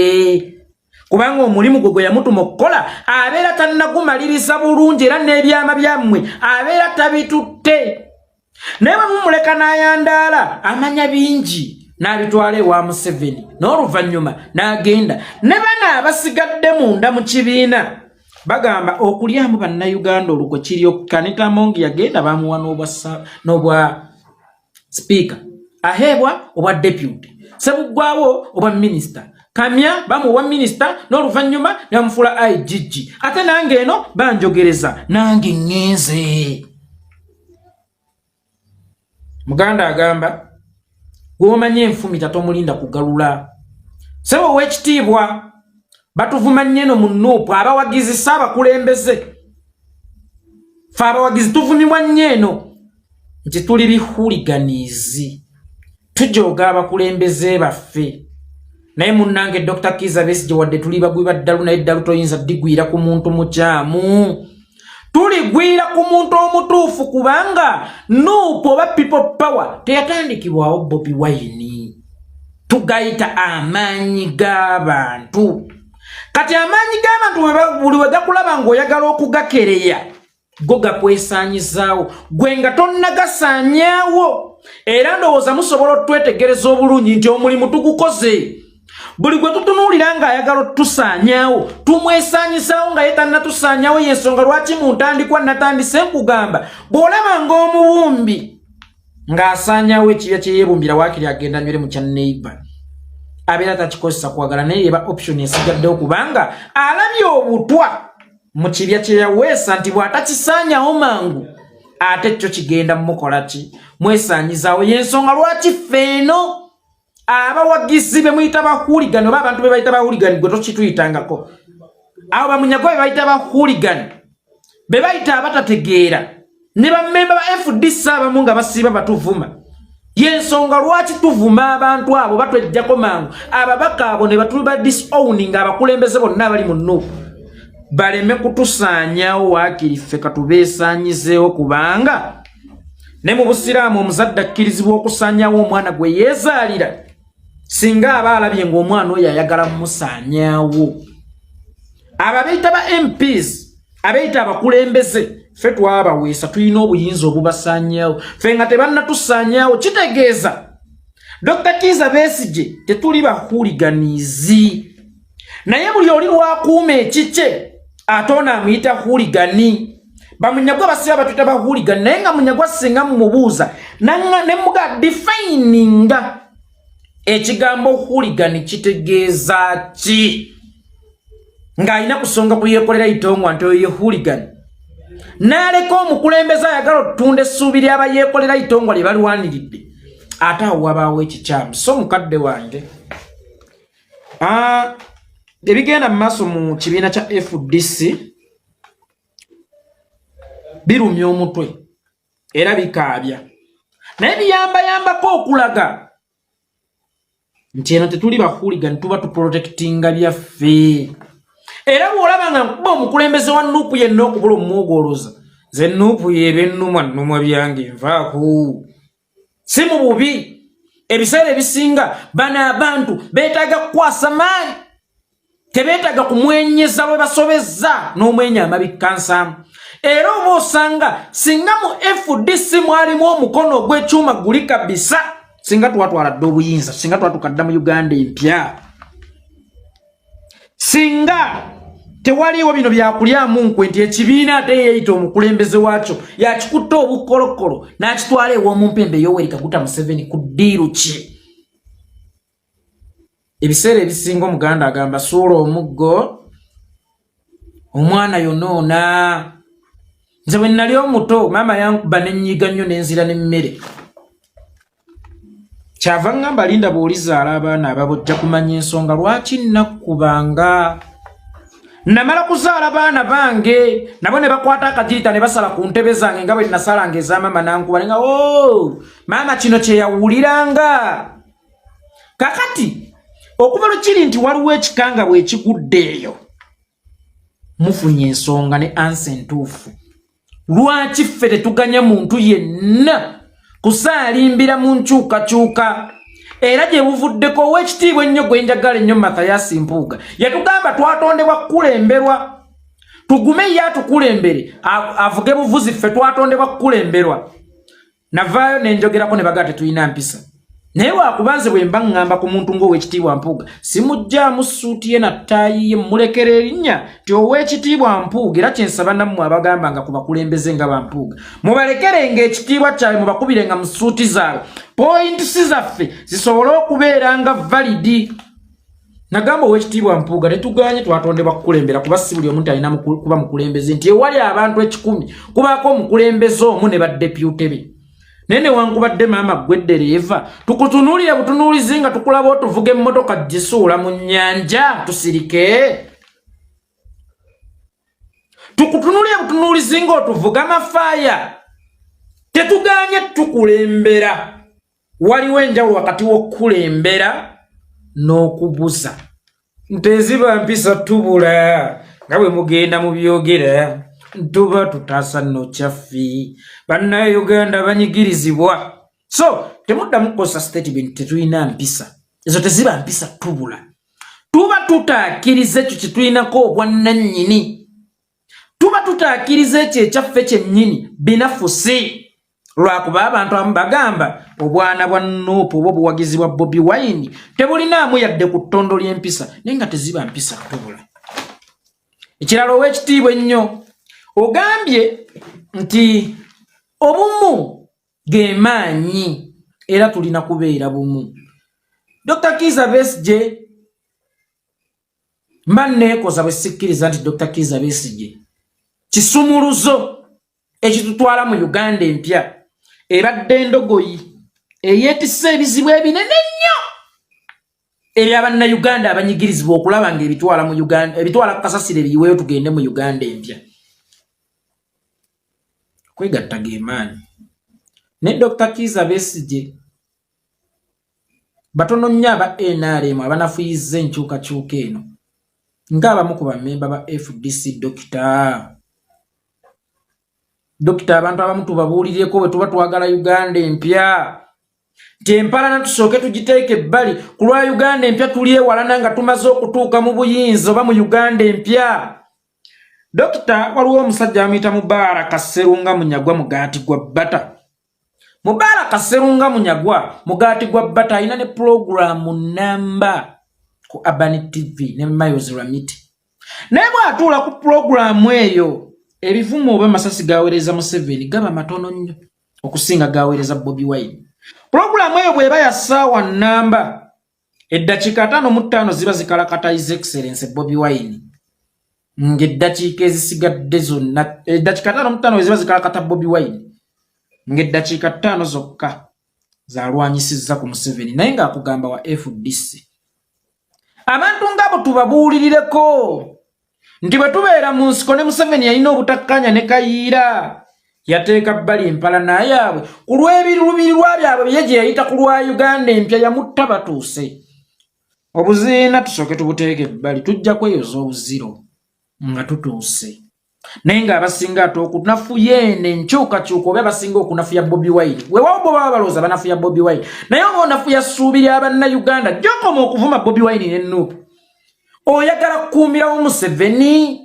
C: kubanga omulimu gwe yamutuma okukola abeera tannagumaliriza bulungi era n'ebyama byammwe abeera tabitutte naye bwe mumuleka n'ayandaala amanya bingi n'abitwala ewa Museveni n'oluvannyuma n'agenda ne bano abasigadde munda mu kibiina bagamba okulyamu bannayuganda olukwe kiri Anitamongi yagenda bamuwa n'obwa speaker aheebwa obwa deputy Ssebuggwawo obwa minister Kamya bamuwa minister n'oluvannyuma yamufuula IGG ate nange eno banjogereza nange ngenze muganda agamba gw'omanye enfumi tatomulinda kugalula sebo w'ekitiibwa batuvuma nnyo mu nuupu abawagizi saabakulembeze fe abawagizi tuvumibwa nnyo nti tuli bihuliganizi tujooga abakulembeze baffe naye munnange Dr.Kizza Besigye wadde tuli bagwi baddalu naye eddalu toyinza digwira ku muntu mukyamu tuligwira ku muntu omutuufu kubanga nuupu oba people power teyatandikibwawo Bobi Wine tugayita amaanyi g'abantu kati amaanyi g'abantu buli we gakulaba ng'oyagala okugakereya go gakwesaanyizaawo gwe nga tonnagasaanyaawo era ndowooza musobola otwetegereza obulungi nti omulimu tugukoze buli gwe tutunuulira ng'ayagala otusaanyaawo tumwesaanyizaawo nga ye tannatusaanyaawo y'ensonga lwaki mu ntandikwa natandise nkugamba bw'olaba ng'omuwumbi ng'asaanyaawo ekibya kye yeebumbira waakiri agenda nywere mu kya neighbor abeera takikozesa kwagala naye yeba option esigaddewo kubanga alabye obutwa mu kibya kye yaweesa nti bw'atakisaanyaawo mangu ate kyo kigenda mukola ki mwesaanyizaawo y'ensonga lwaki ffeeno abawagizi be muyita bahuligani oba abantu be bayita bahuligani gwe tokituyitangako abo bamunyago be bayita bahuligani be bayita abatategeera ne bammemba ba FDC abamu nga basiba batuvuma yensonga lwaki tuvuma abantu abo batwejjako mangu ababaka abo ne batuba disowning abakulembeze bonna abali mu Nuupu baleme kutusaanyawo waakirife katubeesaanyizeewo kubanga ne mu busiraamu omuzadde akkirizibwa okusaanyawo omwana gwe yeezaalira singa aba alabye ng'omwana oyo ayagala mumusaanyaawo ababeeyita ba MPs abeeyita abakulembeze ffe twabaweesa tulina obuyinza obubasaanyaawo ffe nga tebannatusaanyaawo kitegeeza Dr.Kizza Besigye tetuli bahuliganizi naye buli oli lwakuuma ekikye ate ono amuyita huligani bamunyagwa basiba batuyita bahuligani naye nga munyagwa singa mumubuuza ne muga defininga ekigambo huligani kitegeeza ki ng'alina kusonga kuyeekolera itongo nti oyo ye huligani n'aleka omukulembeze ayagala otutunda essuubi ly'abayeekolera itongo lye balwaniridde ate awo wabaawo ekikyamu so mukadde wange ebigenda mu maaso mu kibiina kya FDC birumya omutwe era bikaabya naye biyambayambako okulaga nti eno tetuli bahuligani tuba tuprotectinga byaffe era bw'olaba nga nkuba omukulembeze wa Nuupu yenna okubula omwogoloza ze Nuupu yeebennumwa byange nvaako si mu bubi ebiseera ebisinga bano abantu beetaaga kukwasa maanyi tebeetaaga kumwenyeza lwe basobezza n'omwenya amabikkansaamu era oba osanga singa mu FDC mwalimu omukono ogw'ekyuma guli kabisa singa twatwaladde obuyinza singa twatukadda mu Uganda empya singa tewaliwo bino byakulyamu nkwe nti ekibiina ate yeeyita omukulembeze waakyo yakikutta obukolokolo n'akitwala ew'omu mpembe Yoweri Kaguta Museveni ku ddiiru ki ebiseera ebisinga omuganda agamba suula omuggo omwana yonoona nze bwe nnali omuto maama yankuba n'ennyiga nnyo n'enzira n'emmere kyava ngamba linda bw'olizaala abaana ababo ojja kumanya ensonga lwaki nnakubanga namala kuzaala baana bange nabo ne bakwata akajirita ne basala ku ntebe zange nga bwe nasalanga ez'amaama nankuba nenga maama kino kye yawuliranga kakati okuva lukiri nti waliwo ekikanga bwe kiguddeeyo mufunye ensonga ne ansi entuufu lwaki ffe tetuganya muntu yenna kusaalimbira mu nkyukakyuka era gye buvuddeko ow'ekitiibwa ennyo gwe njagala ennyo Mathayasi Mpuuga yatugamba twatondebwa kukulemberwa tugume ye atukulembere avuge buvuzi ffe twatondebwa kukulemberwa navaayo nenjogerako ne bagaa tetulina mpisa naye wakubanze bwe mba ngamba ku muntu ng'ow'ekitiibwa Mpuuga simujjaamu suuti ye na ttaayi ye mulekera erinnya ti ow'ekitiibwa Mpuuga era kyensaba nammwe abagamba nga ku bakulembeze nga ba Mpuuga mubalekerenga ekitiibwa kyabwe mubakubirenga mu suuti zaabwe pointsi zaffe zisobole okubeera nga validi nagamba ow'ekitiibwa Mpuuga tetuganye twatondebwa kukulembera kuba si buli omuntu alina kuba mukulembeze nti ewali abantu 10 kubaako omukulembeze omu ne baddepyute be nene wankubadde maama gwe ddereeva tukutunuulire butunuulizi nga tukulaba otuvuga emmotoka gisuula mu nnyanja tusirike tukutunuulire butunuulizi nga otuvuga amafaaya tetuganye tukulembera waliwo enjawulo wakati w'okukulembera n'okubuza nteziba mpisa tubula nga bwe mugenda mu byogera tuba tutaasa nno kyaffe bannaye Uganda banyigirizibwa so temuddamu kukosa statement tetulina mpisa ezo teziba mpisa tubula tuba tutaakiriza ekyo kye tulinako obwannannyini tuba tutaakiriza ekyo ekyaffe kyennyini binafusi lwakuba abantu abamu bagamba obwana bwa Nuupu oba obuwagizi bwa Bobi Wine tebulinaamu yadde ku ttondo ly'empisa naye nga teziba mpisa tubula ekirala ow'ekitiibwa ennyo ogambye nti obumu ge maanyi era tulina kubeera bumu Dr.Kizza Besigye mba neekoza bwe sikkiriza nti Dr.Kizza Besigye kisumuluzo ekitutwala mu Uganda empya ebadde endogoyi eyeetisse ebizibu ebinene nnyo eri abanna Uganda abanyigirizibwa okulaba nga ebitwala mu Uganda ebitwala kasasire biweyo tugende mu Uganda empya kwegatta geemaanyi ne Dr.Kizza Besigye batono nnyo aba NRM abanafuyiza enkyukakyuka eno ng'abamu ku bammemba ba FDC Dokita abantu abamu tubabuulireko bwe tuba twagala Uganda empya tempalana tusooke tugiteeke ebbali ku lwa Uganda empya tulyewalana nga tumaze okutuuka mu buyinza oba mu Uganda empya. Dokita waliwo omusajja amuyita Mubaraka Sserunga Munyagwa mugaati gwa bbata. Mubaraka Sserunga Munyagwa mugaati gwa bbata alina ne programu namba ku Urban TV ne Miles Ramiti. Naye bw'atuula ku programu eyo ebivumo oba masasi gaweereza Museveni gaba matono nnyo okusinga gaweereza Bobi Wine. Programu eyo bw'eba ya ssaawa namba eddakiika 5 ziba zikalakata His Excellency Bobi Wine ng'eddakiika ezisigadde zonna eddakiika 5 ziba zikalakata Bobi Wine ng'eddakiika 5 zokka zalwanyisizza ku Museveni naye ng'akugamba wa FDC. Abantu ng'abo tubabuulirireko nti bwe tubeera mu nsiko ne Museveni yalina obutakkanya ne kayiira yateeka bbali empalana yaabwe ku lw'ebiruubirirwa byabwe bye gye yayita ku lwa Uganda empya yamutta batuuse. Obuziina tusooke tubuteeke ebbali tujja kweyoza obuziro nga tutuuse naye ng'abasinga ate okunafuya eno enkyukakyuka oba abasinga okunafuya Bobi Wine weewaawo bo baba balowooza banafuya Bobi Wine naye oba onafuya ssuubi lya bannayuganda gy'okoma okuvuma Bobi Wine ne Nuupu oyagala kukuumirawo Museveni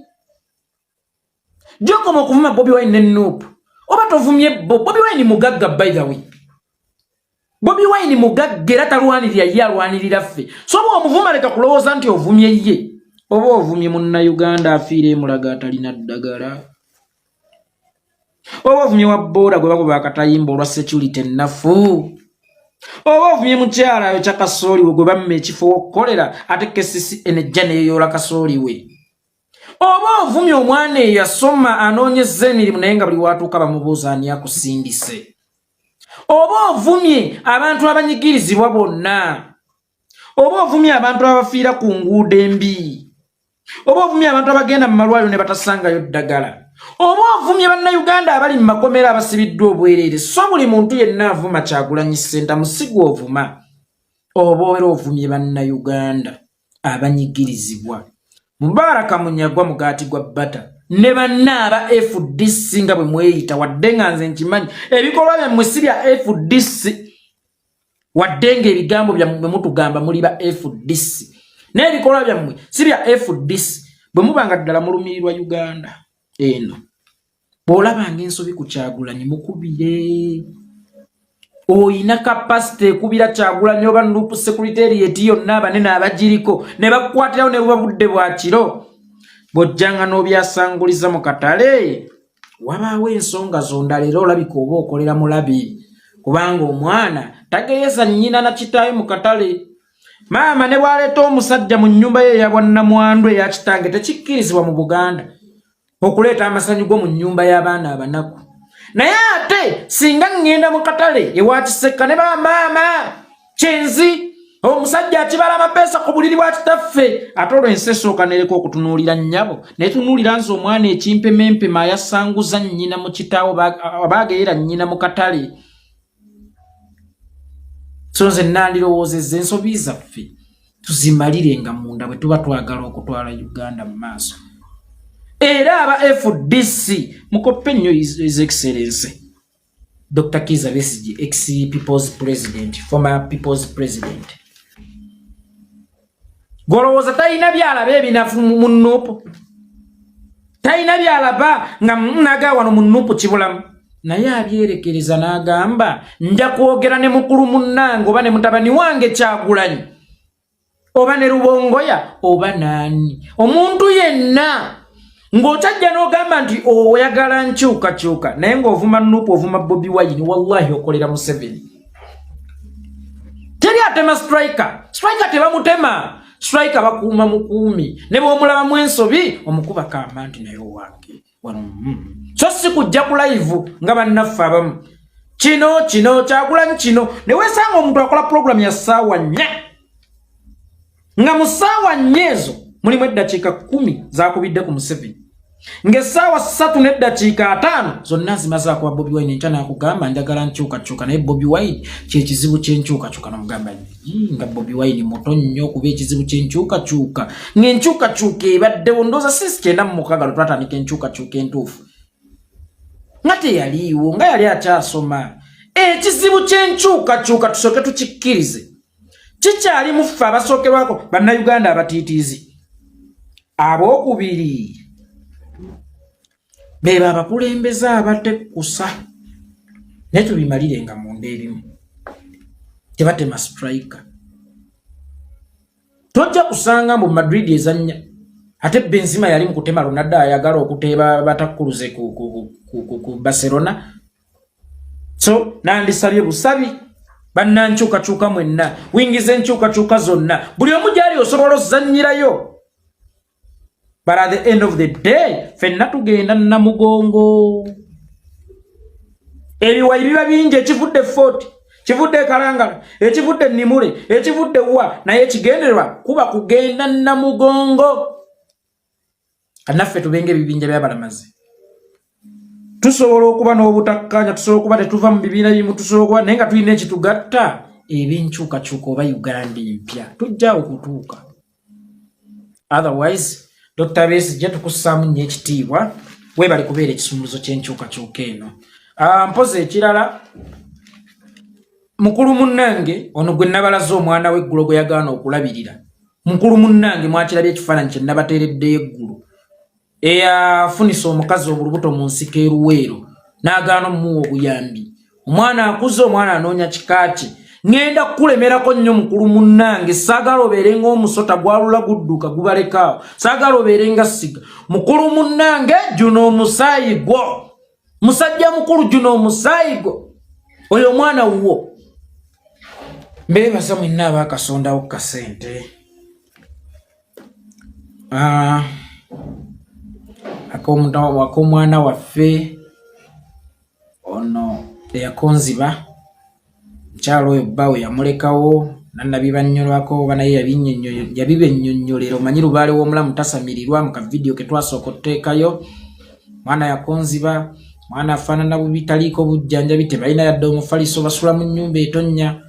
C: gy'okoma okuvuma Bobi Wine ne Nuupu oba tovumye Bobi Wine mugagga by the way Bobi Wine mugagga era talwanirira ye alwanirira ffe so oba omuvuma leka kulowooza nti ovumye ye oba ovumye munnayuganda afiire mulaga atalina ddagala oba ovumye wa booda gwe bakuba akatayimba olwa security ennafu oba ovumye mukyala ayo kyakasooli we gwe bamume ekifo w'okukolera ate KCC enejja neyoyola kasooli we oba ovumye omwana eyo yasoma anoonyezza emirimu naye nga buli watuuka bamubuuza ani akusindise oba ovumye abantu abanyigirizibwa bonna oba ovumye abantu abafiira ku nguudo embi oba ovumye abantu abagenda mu malwaliro ne batasangayo ddagala oba ovumye bannayuganda abali mu makomera abasibiddwa obwereere so buli muntu yenna avuma Kyagulanyi Ssenta musigwa ovuma oba era ovumye bannayuganda abanyigirizibwa Mubaraka Munyagwa mugaati gwa bbata ne banna aba FDC nga bwe mweyita wadde nga nze nkimanyi ebikolwa byammwe si bya FDC wadde nga ebigambo byammwe mutugamba muli ba FDC n'ebikolwa byammwe si bya FDC bwe mubanga ddala mulumirirwa Uganda eno bw'olabanga ensobi ku Kyagulanyi mukubire oyina kapasite ekubira Kyagulanyi oba Nuupu Secretariat yonna abanene abagiriko ne bakukwatirawo ne buba budde bwa kiro bw'ojjanga n'obyasanguliza mu katale wabaawo ensonga zondala era olabika oba okolera mulabi kubanga omwana tageeza nnyina na kitaawe mu katale maama ne bw'aleeta omusajja mu nnyumba ye eya bwannamwandu eya kitange tekikkirizibwa mu Buganda okuleeta amasanyu go mu nnyumba y'abaana abanaku naye ate singa ngenda mu katale ewa Kisekka ne baba maama kyenzi omusajja akibala amapeesa ku buliri bwa kitaffe ate olwo ensi esooka nereka okutunuulira nnyabo netunuulira nze omwana ekimpemempema ayasanguza nnyina mu kitaawo abaageera nnyina mu katale so nze nandirowoozezza ensobi zaffe tuzimalirenga munda bwe tuba twagala okutwala Uganda mu maaso era aba FDC mukoppe nnyo His Excellency Dr.Kizza Besigye ex-People's President former People's President golowooza talina byalaba ebinafu mu Nuupu talina byalaba nga naga wano mu Nuupu kibulamu naye abyerekereza n'agamba nja kwogera ne mukulu munnange oba ne mutabani wange Kyagulanyi oba ne Rubongoya oba naani omuntu yenna ng'okyajja n'ogamba nti oyagala nkyukakyuka naye ng'ovuma Nuupu ovuma Bobi Wine wallahi okolera Museveni teri atema striker tebamutema striker bakuuma mukuumi ne bw'omulabamu ensobi omukuba kamba nti naye owange so si kujja ku live nga bannaffe abamu kino Kyagulanyi kino ne weesanga omuntu akola program ya ssaawa 4 nga musawa nyezo mulimu eddakiika 10 zakubidde ku Museveni ng'essaawa 3 n'eddakiika 5 zonna zimaze akuba Bobi Wine enkya n'akugamba njagala nkyukakyuka naye Bobi Wine kyekizibu ky'enkyukakyuka n'omugamba nga Bobi Wine muto nnyo kuba ekizibu ky'enkyukakyuka ng'enkyukakyuka ebaddewo ndooza since 96 lwe twatandika enkyukakyuka entuufu nga teyaliiwo nga yali akyasoma ekizibu ky'enkyukakyuka tusooke tukikkirize kikyali mu ffe abasookerwako bannayuganda abatiitiizi abookubiri beba abakulembeze abatekusa naye tubimalirenga munda ebimu tebatema striker tojja kusanga mu Madrid ezannya ate Benzema yali mu kutema Ronaldo ayagala okuteeba batakkuluze ku Barcelona so nandisabye busabi bannankyukakyuka mwenna wingize enkyukakyuka zonna buli omu gyali osobola ozannyirayo. But at the end of the day, fenna tugenda na mugongo. Ebiwa ibiba bingi ekivudde 40, kivudde Kalangala, ekivudde Nimule, ekivudde wa naye ekigendererwa kuba kugenda na mugongo. Anaffe tubenge bibinja by'abalamazi. Tusobola okuba n'obutakkanya, tusobola okuba tetuva mu bibiina bimu, tusobola okuba naye nga tulina ekitugatta ebyenkyukakyuka oba Uganda empya tujja okutuuka. Otherwise Dr. Besigye tukussaamu nnyo ekitiibwa weebali kubeera ekisumuluzo ky'enkyukakyuka eno. Mpozi ekirala mukulu munnange ono gwe nabalaze omwana w'eggulu gwe yagaana okulabirira mukulu munnange mwakirabye ekifaananyi kye nabateereddeyo eggulu eyafunisa omukazi omulubuto mu nsiko eruweero n'agaana omumuwa obuyambi omwana akuze omwana anoonya kika kye ngenda kulemerako nnyo mukulu munnange saagala obeere ng'omusota gwalula gudduka gubalekaawo saagala obeere nga siga mukulu munnange juno omusaayi gwo musajja mukulu juno omusaayi gwo oyo omwana wuwo mbeebaza mwenna abaakasondawo kasente ak'omwana waffe ono eyakonziba Chalo oyo bbawe yamulekawo nannabibanyolwako oba naye yabibennyonnyolera omanyi lubaale w'omulamu tasamirirwa mu kavidiyo ke twasooka otteekayo mwana yakonziba mwana afaanana bubi taliiko bujjanjabi tebalina yadde omufaliso basula mu nnyumba etonnya.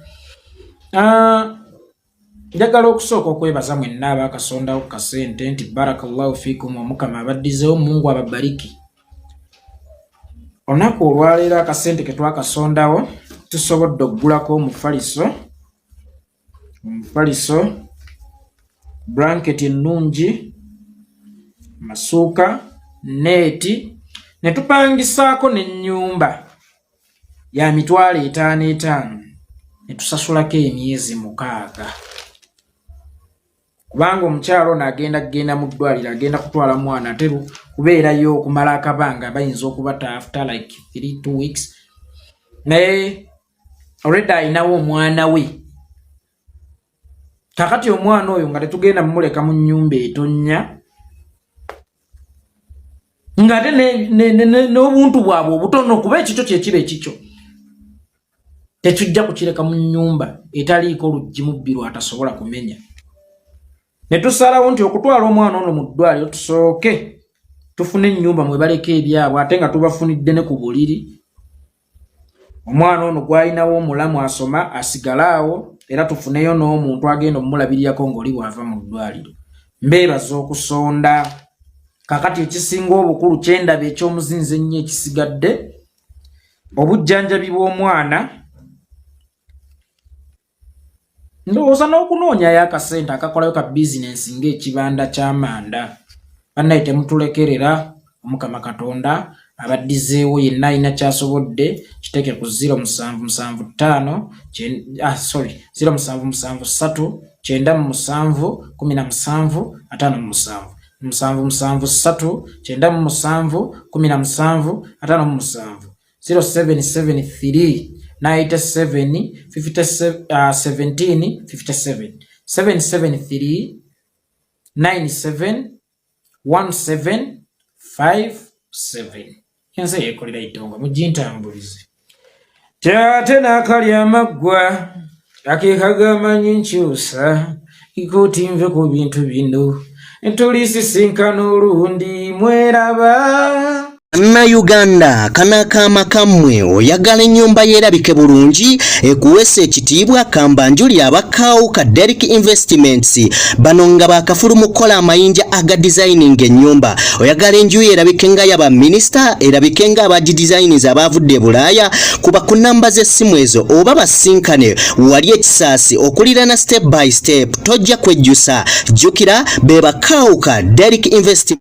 C: Njagala okusooka okwebaza mwenna abaakasondawo ku kasente nti barakallahu fiikum omukama abaddizeewo Mungu ababariki. Olunaku olwaleero akasente ke twakasondawo tusobodde okugulako omufaliso blanket ennungi masuuka neeti ne tupangisaako n'ennyumba ya 5,500 ne tusasulako emyezi 6 kubanga omukyalo ono agenda mu ddwaliro agenda kutwala mwana ate kubeerayo okumala akabanga bayinza okubata after like 2 weeks naye already ayinawo omwana we kakati omwana oyo nga tetugenda mumuleka mu nnyumba etonnya ngate n'obuntu bwabwe obutono kuba ekikyo kyekiba ekikyo tetujja kukireka mu nnyumba etaliiko oluggi mubbi lwatasobola kumenya ne tusalawo nti okutwala omwana ono mu ddwaliro tusooke tufune ennyumba mwe baleka ebyabwe ate nga tubafunidde ne ku buliri omwana ono gwalinawo omulamu asoma asigalaawo era tufuneyo n'omuntu agenda omulabirirako ng'oli bw'ava mu ddwaliro. Mbeebaza okusonda kakati ekisinga obukulu kyendaba eky'omuzinzi ennyo ekisigadde obujjanjabi bw'omwana ndowooza n'okunoonyayo akasente akakolayo ka bizinensi ng'ekibanda ky'amanda bannaye temutulekerera omukama Katonda abaddizeewo yenna alina kyasobodde kiteeke ku 0775 0773 97 17 57 773 97 17 57 0773 97 57 17 57 773 97 17 57 yanze yekolera itongo mujintambulize kyate nakalya amaggwa akekaga amanyi nkyusa Ikoti nve ku bintu bino. Tulisisinkana olundi mweraba.
A: Uganda kanakama kamwe oyagala ennyumba yerabike bulungi ekuwesa ekitiibwa kambanjuli abakaawo ka Derek Investments bano nga bakafulu mukola amayinja aga designing ennyumba oyagala enju yerabike nga yaba minister erabike nga abaji designers abavudde Bulaaya kuba ku namba z'essimu ezo oba basinkane wali ekisaasi okulirana step by step tojja kwejjusa jjukira be bakaawo ka Derek Investments.